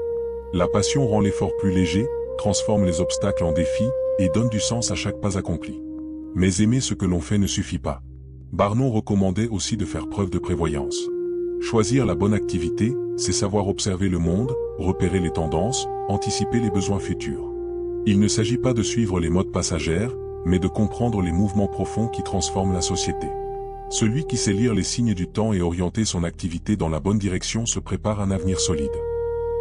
La passion rend l'effort plus léger, transforme les obstacles en défis, et donne du sens à chaque pas accompli. Mais aimer ce que l'on fait ne suffit pas. Barnum recommandait aussi de faire preuve de prévoyance. Choisir la bonne activité, c'est savoir observer le monde, repérer les tendances, anticiper les besoins futurs. Il ne s'agit pas de suivre les modes passagères, mais de comprendre les mouvements profonds qui transforment la société. Celui qui sait lire les signes du temps et orienter son activité dans la bonne direction se prépare un avenir solide.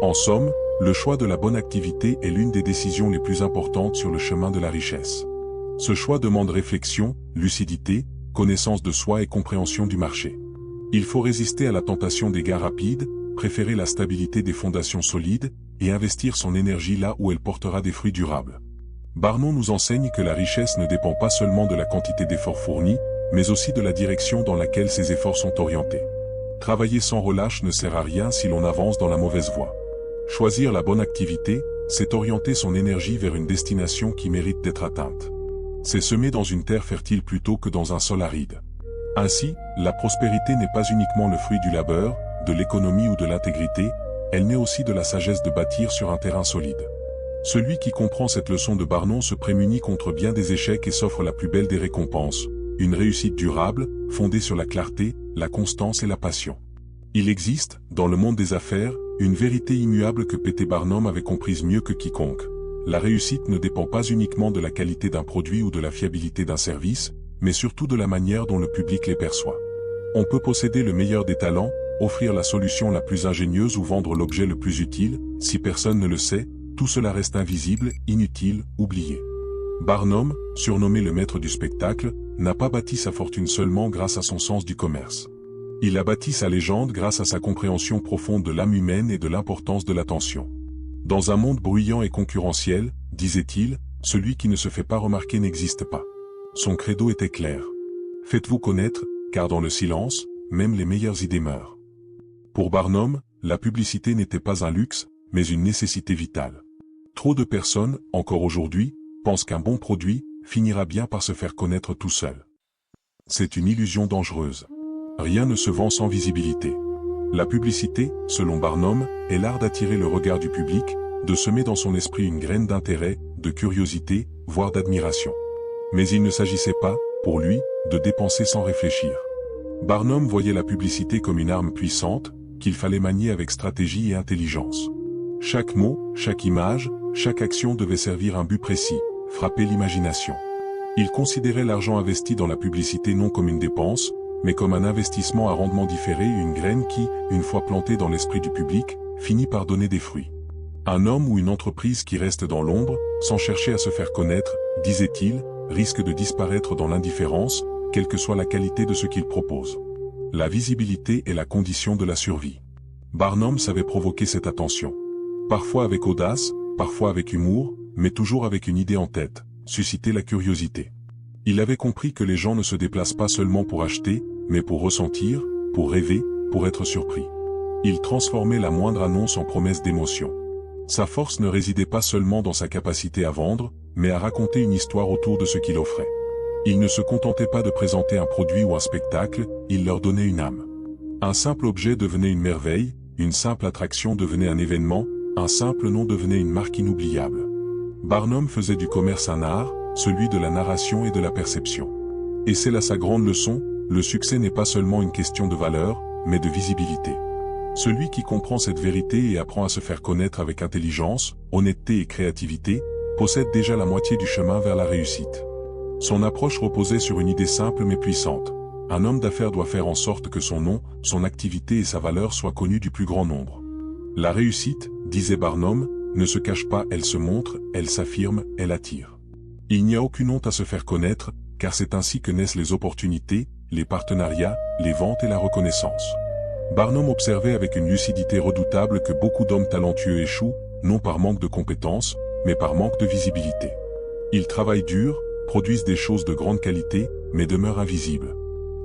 En somme, le choix de la bonne activité est l'une des décisions les plus importantes sur le chemin de la richesse. Ce choix demande réflexion, lucidité, connaissance de soi et compréhension du marché. Il faut résister à la tentation des gains rapides, préférer la stabilité des fondations solides, et investir son énergie là où elle portera des fruits durables. Barnum nous enseigne que la richesse ne dépend pas seulement de la quantité d'efforts fournis, mais aussi de la direction dans laquelle ces efforts sont orientés. Travailler sans relâche ne sert à rien si l'on avance dans la mauvaise voie. Choisir la bonne activité, c'est orienter son énergie vers une destination qui mérite d'être atteinte. C'est semer dans une terre fertile plutôt que dans un sol aride. Ainsi, la prospérité n'est pas uniquement le fruit du labeur, de l'économie ou de l'intégrité, elle naît aussi de la sagesse de bâtir sur un terrain solide. Celui qui comprend cette leçon de Barnum se prémunit contre bien des échecs et s'offre la plus belle des récompenses, une réussite durable, fondée sur la clarté, la constance et la passion. Il existe, dans le monde des affaires, une vérité immuable que P.T. Barnum avait comprise mieux que quiconque. La réussite ne dépend pas uniquement de la qualité d'un produit ou de la fiabilité d'un service, mais surtout de la manière dont le public les perçoit. On peut posséder le meilleur des talents, offrir la solution la plus ingénieuse ou vendre l'objet le plus utile, si personne ne le sait, tout cela reste invisible, inutile, oublié. Barnum, surnommé le maître du spectacle, n'a pas bâti sa fortune seulement grâce à son sens du commerce. Il a bâti sa légende grâce à sa compréhension profonde de l'âme humaine et de l'importance de l'attention. Dans un monde bruyant et concurrentiel, disait-il, celui qui ne se fait pas remarquer n'existe pas. Son credo était clair. Faites-vous connaître, car dans le silence, même les meilleures idées meurent. Pour Barnum, la publicité n'était pas un luxe, mais une nécessité vitale. Trop de personnes, encore aujourd'hui, pensent qu'un bon produit finira bien par se faire connaître tout seul. C'est une illusion dangereuse. Rien ne se vend sans visibilité. La publicité, selon Barnum, est l'art d'attirer le regard du public, de semer dans son esprit une graine d'intérêt, de curiosité, voire d'admiration. Mais il ne s'agissait pas, pour lui, de dépenser sans réfléchir. Barnum voyait la publicité comme une arme puissante, qu'il fallait manier avec stratégie et intelligence. Chaque mot, chaque image, chaque action devait servir un but précis, frapper l'imagination. Il considérait l'argent investi dans la publicité non comme une dépense, mais comme un investissement à rendement différé, une graine qui, une fois plantée dans l'esprit du public, finit par donner des fruits. Un homme ou une entreprise qui reste dans l'ombre, sans chercher à se faire connaître, disait-il, risque de disparaître dans l'indifférence, quelle que soit la qualité de ce qu'il propose. La visibilité est la condition de la survie. Barnum savait provoquer cette attention. Parfois avec audace, parfois avec humour, mais toujours avec une idée en tête, susciter la curiosité. Il avait compris que les gens ne se déplacent pas seulement pour acheter, mais pour ressentir, pour rêver, pour être surpris. Il transformait la moindre annonce en promesse d'émotion. Sa force ne résidait pas seulement dans sa capacité à vendre, mais à raconter une histoire autour de ce qu'il offrait. Il ne se contentait pas de présenter un produit ou un spectacle, il leur donnait une âme. Un simple objet devenait une merveille, une simple attraction devenait un événement, un simple nom devenait une marque inoubliable. Barnum faisait du commerce un art, celui de la narration et de la perception. Et c'est là sa grande leçon, le succès n'est pas seulement une question de valeur, mais de visibilité. Celui qui comprend cette vérité et apprend à se faire connaître avec intelligence, honnêteté et créativité, possède déjà la moitié du chemin vers la réussite. Son approche reposait sur une idée simple mais puissante. Un homme d'affaires doit faire en sorte que son nom, son activité et sa valeur soient connus du plus grand nombre. La réussite, disait Barnum, ne se cache pas, elle se montre, elle s'affirme, elle attire. Il n'y a aucune honte à se faire connaître, car c'est ainsi que naissent les opportunités, les partenariats, les ventes et la reconnaissance. Barnum observait avec une lucidité redoutable que beaucoup d'hommes talentueux échouent, non par manque de compétences, mais par manque de visibilité. Ils travaillent dur, produisent des choses de grande qualité, mais demeurent invisibles.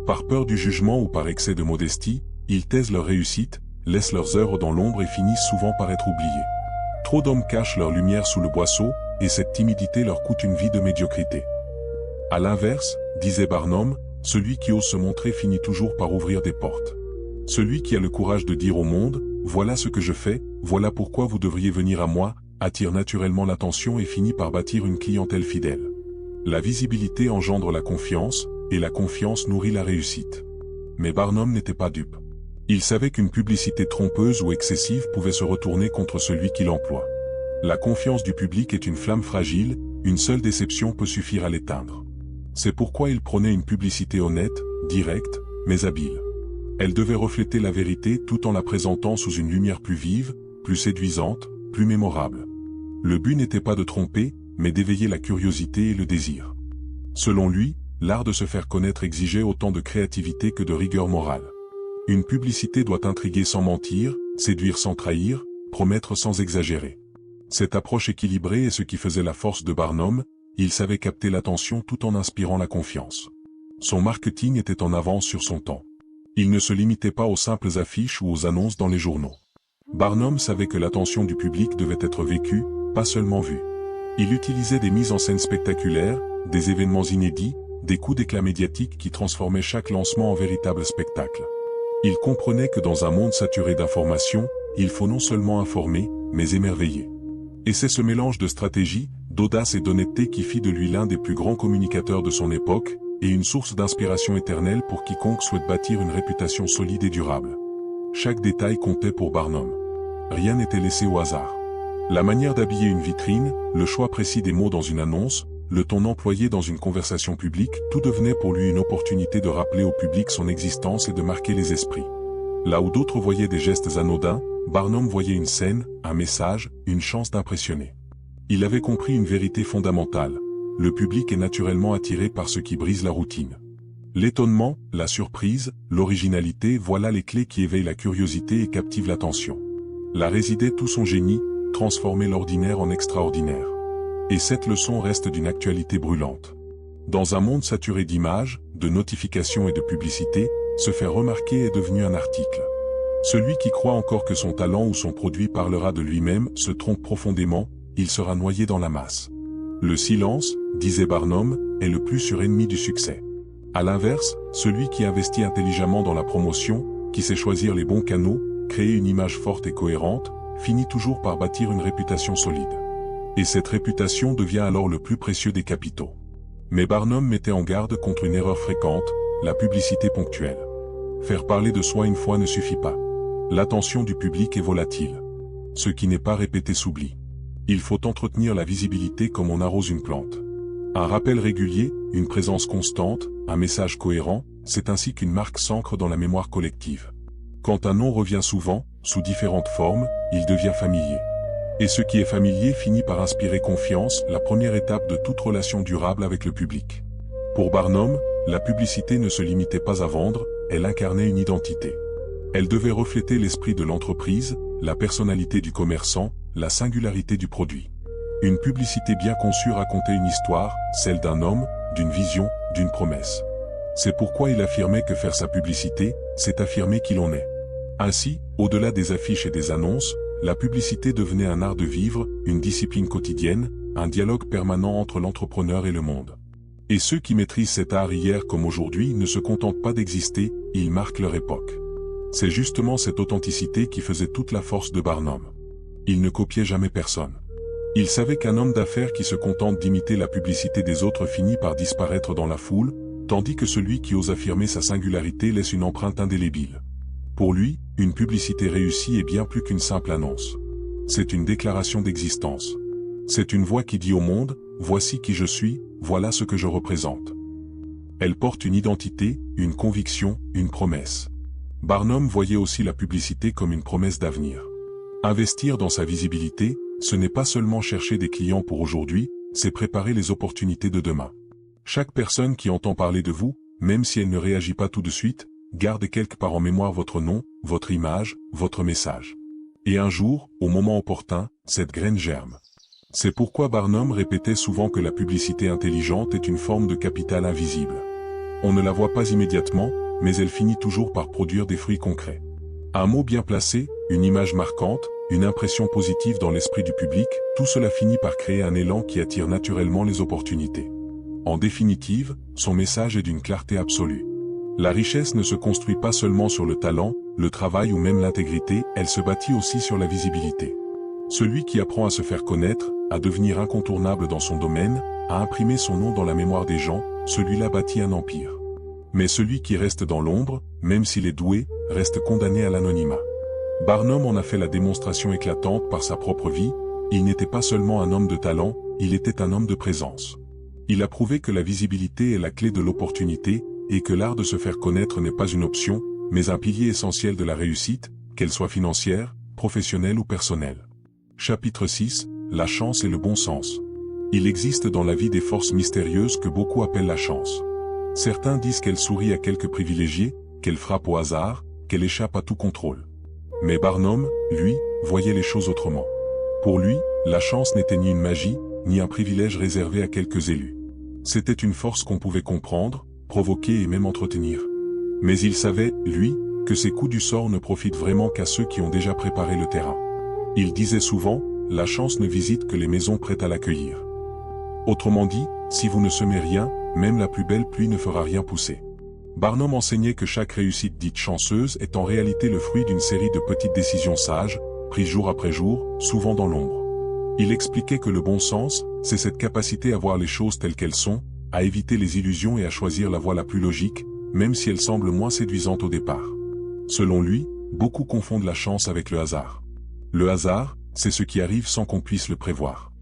Par peur du jugement ou par excès de modestie, ils taisent leur réussite, laissent leurs œuvres dans l'ombre et finissent souvent par être oubliés. Trop d'hommes cachent leur lumière sous le boisseau, et cette timidité leur coûte une vie de médiocrité. À l'inverse, disait Barnum, celui qui ose se montrer finit toujours par ouvrir des portes. Celui qui a le courage de dire au monde, voilà ce que je fais, voilà pourquoi vous devriez venir à moi, attire naturellement l'attention et finit par bâtir une clientèle fidèle. La visibilité engendre la confiance, et la confiance nourrit la réussite. Mais Barnum n'était pas dupe. Il savait qu'une publicité trompeuse ou excessive pouvait se retourner contre celui qui l'emploie. La confiance du public est une flamme fragile, une seule déception peut suffire à l'éteindre. C'est pourquoi il prônait une publicité honnête, directe, mais habile. Elle devait refléter la vérité tout en la présentant sous une lumière plus vive, plus séduisante, plus mémorable. Le but n'était pas de tromper, mais d'éveiller la curiosité et le désir. Selon lui, l'art de se faire connaître exigeait autant de créativité que de rigueur morale. Une publicité doit intriguer sans mentir, séduire sans trahir, promettre sans exagérer. Cette approche équilibrée est ce qui faisait la force de Barnum, il savait capter l'attention tout en inspirant la confiance. Son marketing était en avance sur son temps. Il ne se limitait pas aux simples affiches ou aux annonces dans les journaux. Barnum savait que l'attention du public devait être vécue, pas seulement vue. Il utilisait des mises en scène spectaculaires, des événements inédits, des coups d'éclat médiatiques qui transformaient chaque lancement en véritable spectacle. Il comprenait que dans un monde saturé d'informations, il faut non seulement informer, mais émerveiller. Et c'est ce mélange de stratégie, d'audace et d'honnêteté qui fit de lui l'un des plus grands communicateurs de son époque, et une source d'inspiration éternelle pour quiconque souhaite bâtir une réputation solide et durable. Chaque détail comptait pour Barnum. Rien n'était laissé au hasard. La manière d'habiller une vitrine, le choix précis des mots dans une annonce, le ton employé dans une conversation publique, tout devenait pour lui une opportunité de rappeler au public son existence et de marquer les esprits. Là où d'autres voyaient des gestes anodins, Barnum voyait une scène, un message, une chance d'impressionner. Il avait compris une vérité fondamentale. Le public est naturellement attiré par ce qui brise la routine. L'étonnement, la surprise, l'originalité, voilà les clés qui éveillent la curiosité et captivent l'attention. Là résidait tout son génie, transformer l'ordinaire en extraordinaire. Et cette leçon reste d'une actualité brûlante. Dans un monde saturé d'images, de notifications et de publicités, se faire remarquer est devenu un article. Celui qui croit encore que son talent ou son produit parlera de lui-même se trompe profondément, il sera noyé dans la masse. Le silence, disait Barnum, est le plus sûr ennemi du succès. À l'inverse, celui qui investit intelligemment dans la promotion, qui sait choisir les bons canaux, créer une image forte et cohérente, finit toujours par bâtir une réputation solide. Et cette réputation devient alors le plus précieux des capitaux. Mais Barnum mettait en garde contre une erreur fréquente, la publicité ponctuelle. Faire parler de soi une fois ne suffit pas. L'attention du public est volatile. Ce qui n'est pas répété s'oublie. Il faut entretenir la visibilité comme on arrose une plante. Un rappel régulier, une présence constante, un message cohérent, c'est ainsi qu'une marque s'ancre dans la mémoire collective. Quand un nom revient souvent, sous différentes formes, il devient familier. Et ce qui est familier finit par inspirer confiance, la première étape de toute relation durable avec le public. Pour Barnum, la publicité ne se limitait pas à vendre, elle incarnait une identité. Elle devait refléter l'esprit de l'entreprise, la personnalité du commerçant, la singularité du produit. Une publicité bien conçue racontait une histoire, celle d'un homme, d'une vision, d'une promesse. C'est pourquoi il affirmait que faire sa publicité, c'est affirmer qui l'on est. Ainsi, au-delà des affiches et des annonces, la publicité devenait un art de vivre, une discipline quotidienne, un dialogue permanent entre l'entrepreneur et le monde. Et ceux qui maîtrisent cet art hier comme aujourd'hui ne se contentent pas d'exister, ils marquent leur époque. C'est justement cette authenticité qui faisait toute la force de Barnum. Il ne copiait jamais personne. Il savait qu'un homme d'affaires qui se contente d'imiter la publicité des autres finit par disparaître dans la foule, tandis que celui qui ose affirmer sa singularité laisse une empreinte indélébile. Pour lui, une publicité réussie est bien plus qu'une simple annonce. C'est une déclaration d'existence. C'est une voix qui dit au monde, voici qui je suis, voilà ce que je représente. Elle porte une identité, une conviction, une promesse. Barnum voyait aussi la publicité comme une promesse d'avenir. Investir dans sa visibilité, ce n'est pas seulement chercher des clients pour aujourd'hui, c'est préparer les opportunités de demain. Chaque personne qui entend parler de vous, même si elle ne réagit pas tout de suite, garde quelque part en mémoire votre nom, votre image, votre message. Et un jour, au moment opportun, cette graine germe. C'est pourquoi Barnum répétait souvent que la publicité intelligente est une forme de capital invisible. On ne la voit pas immédiatement, mais elle finit toujours par produire des fruits concrets. Un mot bien placé, une image marquante, une impression positive dans l'esprit du public, tout cela finit par créer un élan qui attire naturellement les opportunités. En définitive, son message est d'une clarté absolue. La richesse ne se construit pas seulement sur le talent, le travail ou même l'intégrité, elle se bâtit aussi sur la visibilité. Celui qui apprend à se faire connaître, à devenir incontournable dans son domaine, à imprimer son nom dans la mémoire des gens, celui-là bâtit un empire. Mais celui qui reste dans l'ombre, même s'il est doué, reste condamné à l'anonymat. Barnum en a fait la démonstration éclatante par sa propre vie, il n'était pas seulement un homme de talent, il était un homme de présence. Il a prouvé que la visibilité est la clé de l'opportunité, et que l'art de se faire connaître n'est pas une option, mais un pilier essentiel de la réussite, qu'elle soit financière, professionnelle ou personnelle. Chapitre 6, la chance et le bon sens. Il existe dans la vie des forces mystérieuses que beaucoup appellent la chance. Certains disent qu'elle sourit à quelques privilégiés, qu'elle frappe au hasard, qu'elle échappe à tout contrôle. Mais Barnum, lui, voyait les choses autrement. Pour lui, la chance n'était ni une magie, ni un privilège réservé à quelques élus. C'était une force qu'on pouvait comprendre, provoquer et même entretenir. Mais il savait, lui, que ces coups du sort ne profitent vraiment qu'à ceux qui ont déjà préparé le terrain. Il disait souvent, la chance ne visite que les maisons prêtes à l'accueillir. Autrement dit, si vous ne semez rien, même la plus belle pluie ne fera rien pousser. Barnum enseignait que chaque réussite dite chanceuse est en réalité le fruit d'une série de petites décisions sages, prises jour après jour, souvent dans l'ombre. Il expliquait que le bon sens, c'est cette capacité à voir les choses telles qu'elles sont, à éviter les illusions et à choisir la voie la plus logique, même si elle semble moins séduisante au départ. Selon lui, beaucoup confondent la chance avec le hasard. Le hasard, c'est ce qui arrive sans qu'on puisse le prévoir.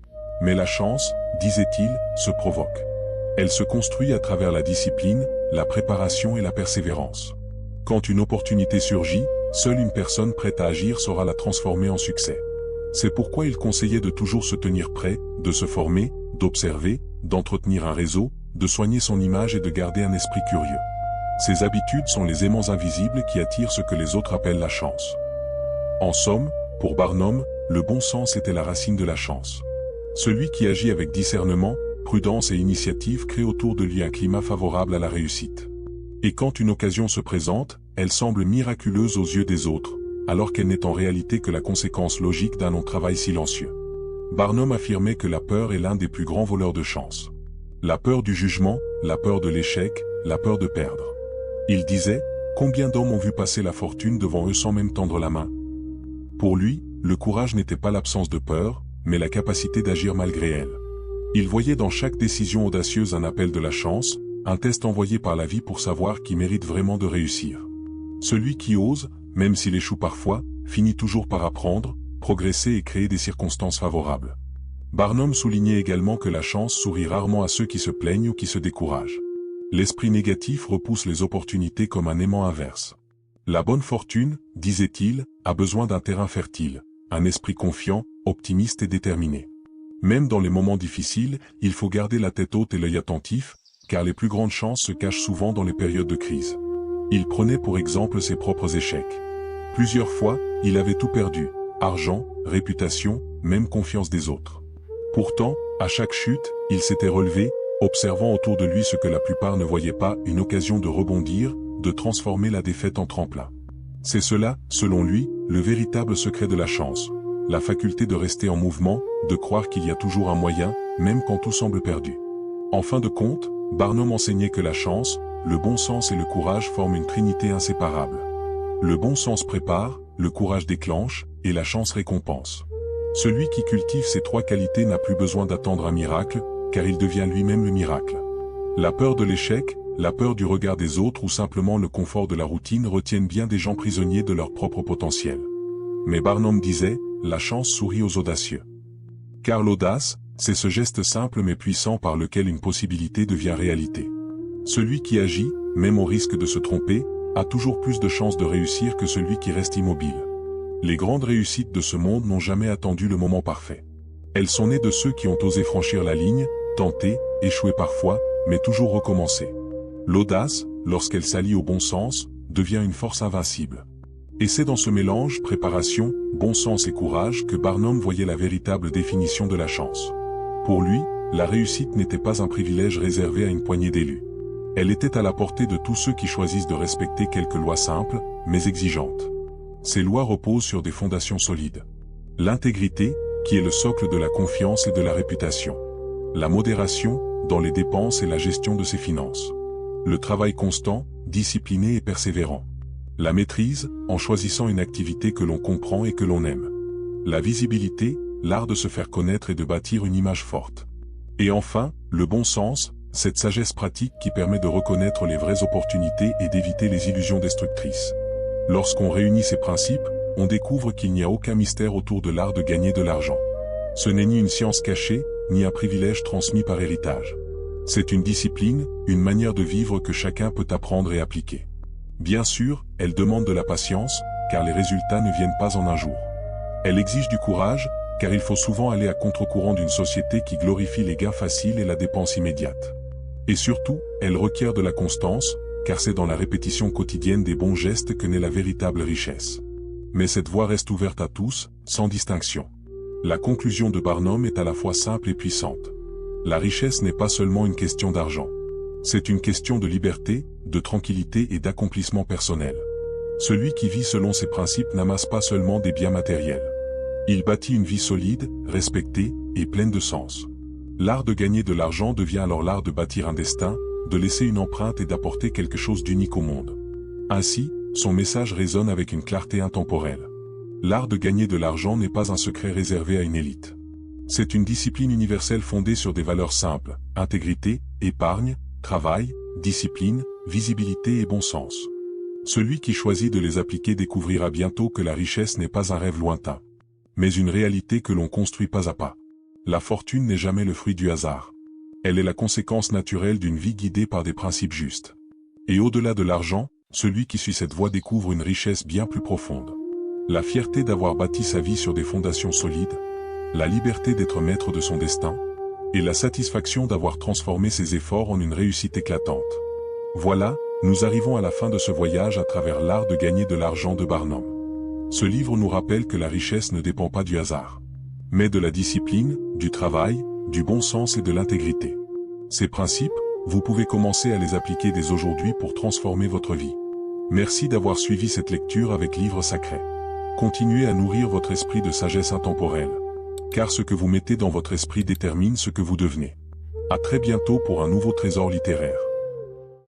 Mais la chance, disait-il, se provoque. Elle se construit à travers la discipline, la préparation et la persévérance. Quand une opportunité surgit, seule une personne prête à agir saura la transformer en succès. C'est pourquoi il conseillait de toujours se tenir prêt, de se former, d'observer, d'entretenir un réseau, de soigner son image et de garder un esprit curieux. Ces habitudes sont les aimants invisibles qui attirent ce que les autres appellent la chance. En somme, pour Barnum, le bon sens était la racine de la chance. Celui qui agit avec discernement, prudence et initiative crée autour de lui un climat favorable à la réussite. Et quand une occasion se présente, elle semble miraculeuse aux yeux des autres, alors qu'elle n'est en réalité que la conséquence logique d'un long travail silencieux. Barnum affirmait que la peur est l'un des plus grands voleurs de chance. La peur du jugement, la peur de l'échec, la peur de perdre. Il disait, combien d'hommes ont vu passer la fortune devant eux sans même tendre la main? Pour lui, le courage n'était pas l'absence de peur, mais la capacité d'agir malgré elle. Il voyait dans chaque décision audacieuse un appel de la chance, un test envoyé par la vie pour savoir qui mérite vraiment de réussir. Celui qui ose, même s'il échoue parfois, finit toujours par apprendre, progresser et créer des circonstances favorables. Barnum soulignait également que la chance sourit rarement à ceux qui se plaignent ou qui se découragent. L'esprit négatif repousse les opportunités comme un aimant inverse. La bonne fortune, disait-il, a besoin d'un terrain fertile, un esprit confiant, optimiste et déterminé. Même dans les moments difficiles, il faut garder la tête haute et l'œil attentif, car les plus grandes chances se cachent souvent dans les périodes de crise. Il prenait pour exemple ses propres échecs. Plusieurs fois, il avait tout perdu, argent, réputation, même confiance des autres. Pourtant, à chaque chute, il s'était relevé, observant autour de lui ce que la plupart ne voyaient pas, une occasion de rebondir, de transformer la défaite en tremplin. C'est cela, selon lui, le véritable secret de la chance. La faculté de rester en mouvement, de croire qu'il y a toujours un moyen, même quand tout semble perdu. En fin de compte, Barnum enseignait que la chance, le bon sens et le courage forment une trinité inséparable. Le bon sens prépare, le courage déclenche, et la chance récompense. Celui qui cultive ces trois qualités n'a plus besoin d'attendre un miracle, car il devient lui-même le miracle. La peur de l'échec, la peur du regard des autres ou simplement le confort de la routine retiennent bien des gens prisonniers de leur propre potentiel. Mais Barnum disait, la chance sourit aux audacieux. Car l'audace, c'est ce geste simple mais puissant par lequel une possibilité devient réalité. Celui qui agit, même au risque de se tromper, a toujours plus de chances de réussir que celui qui reste immobile. Les grandes réussites de ce monde n'ont jamais attendu le moment parfait. Elles sont nées de ceux qui ont osé franchir la ligne, tenter, échouer parfois, mais toujours recommencer. L'audace, lorsqu'elle s'allie au bon sens, devient une force invincible. Et c'est dans ce mélange, préparation, bon sens et courage que Barnum voyait la véritable définition de la chance. Pour lui, la réussite n'était pas un privilège réservé à une poignée d'élus. Elle était à la portée de tous ceux qui choisissent de respecter quelques lois simples, mais exigeantes. Ces lois reposent sur des fondations solides. L'intégrité, qui est le socle de la confiance et de la réputation. La modération, dans les dépenses et la gestion de ses finances. Le travail constant, discipliné et persévérant. La maîtrise, en choisissant une activité que l'on comprend et que l'on aime. La visibilité, l'art de se faire connaître et de bâtir une image forte. Et enfin, le bon sens, cette sagesse pratique qui permet de reconnaître les vraies opportunités et d'éviter les illusions destructrices. Lorsqu'on réunit ces principes, on découvre qu'il n'y a aucun mystère autour de l'art de gagner de l'argent. Ce n'est ni une science cachée, ni un privilège transmis par héritage. C'est une discipline, une manière de vivre que chacun peut apprendre et appliquer. Bien sûr, elle demande de la patience, car les résultats ne viennent pas en un jour. Elle exige du courage, car il faut souvent aller à contre-courant d'une société qui glorifie les gains faciles et la dépense immédiate. Et surtout, elle requiert de la constance, car c'est dans la répétition quotidienne des bons gestes que naît la véritable richesse. Mais cette voie reste ouverte à tous, sans distinction. La conclusion de Barnum est à la fois simple et puissante. La richesse n'est pas seulement une question d'argent. C'est une question de liberté, de tranquillité et d'accomplissement personnel. Celui qui vit selon ces principes n'amasse pas seulement des biens matériels. Il bâtit une vie solide, respectée et pleine de sens. L'art de gagner de l'argent devient alors l'art de bâtir un destin, de laisser une empreinte et d'apporter quelque chose d'unique au monde. Ainsi, son message résonne avec une clarté intemporelle. L'art de gagner de l'argent n'est pas un secret réservé à une élite. C'est une discipline universelle fondée sur des valeurs simples, intégrité, épargne, travail, discipline, visibilité et bon sens. Celui qui choisit de les appliquer découvrira bientôt que la richesse n'est pas un rêve lointain. mais une réalité que l'on construit pas à pas. La fortune n'est jamais le fruit du hasard. Elle est la conséquence naturelle d'une vie guidée par des principes justes. Et au-delà de l'argent, celui qui suit cette voie découvre une richesse bien plus profonde. La fierté d'avoir bâti sa vie sur des fondations solides, la liberté d'être maître de son destin, et la satisfaction d'avoir transformé ses efforts en une réussite éclatante. Voilà, nous arrivons à la fin de ce voyage à travers l'art de gagner de l'argent de Barnum. Ce livre nous rappelle que la richesse ne dépend pas du hasard, mais de la discipline, du travail, du bon sens et de l'intégrité. Ces principes, vous pouvez commencer à les appliquer dès aujourd'hui pour transformer votre vie. Merci d'avoir suivi cette lecture avec Livres Sacrés. Continuez à nourrir votre esprit de sagesse intemporelle, car ce que vous mettez dans votre esprit détermine ce que vous devenez. À très bientôt pour un nouveau trésor littéraire.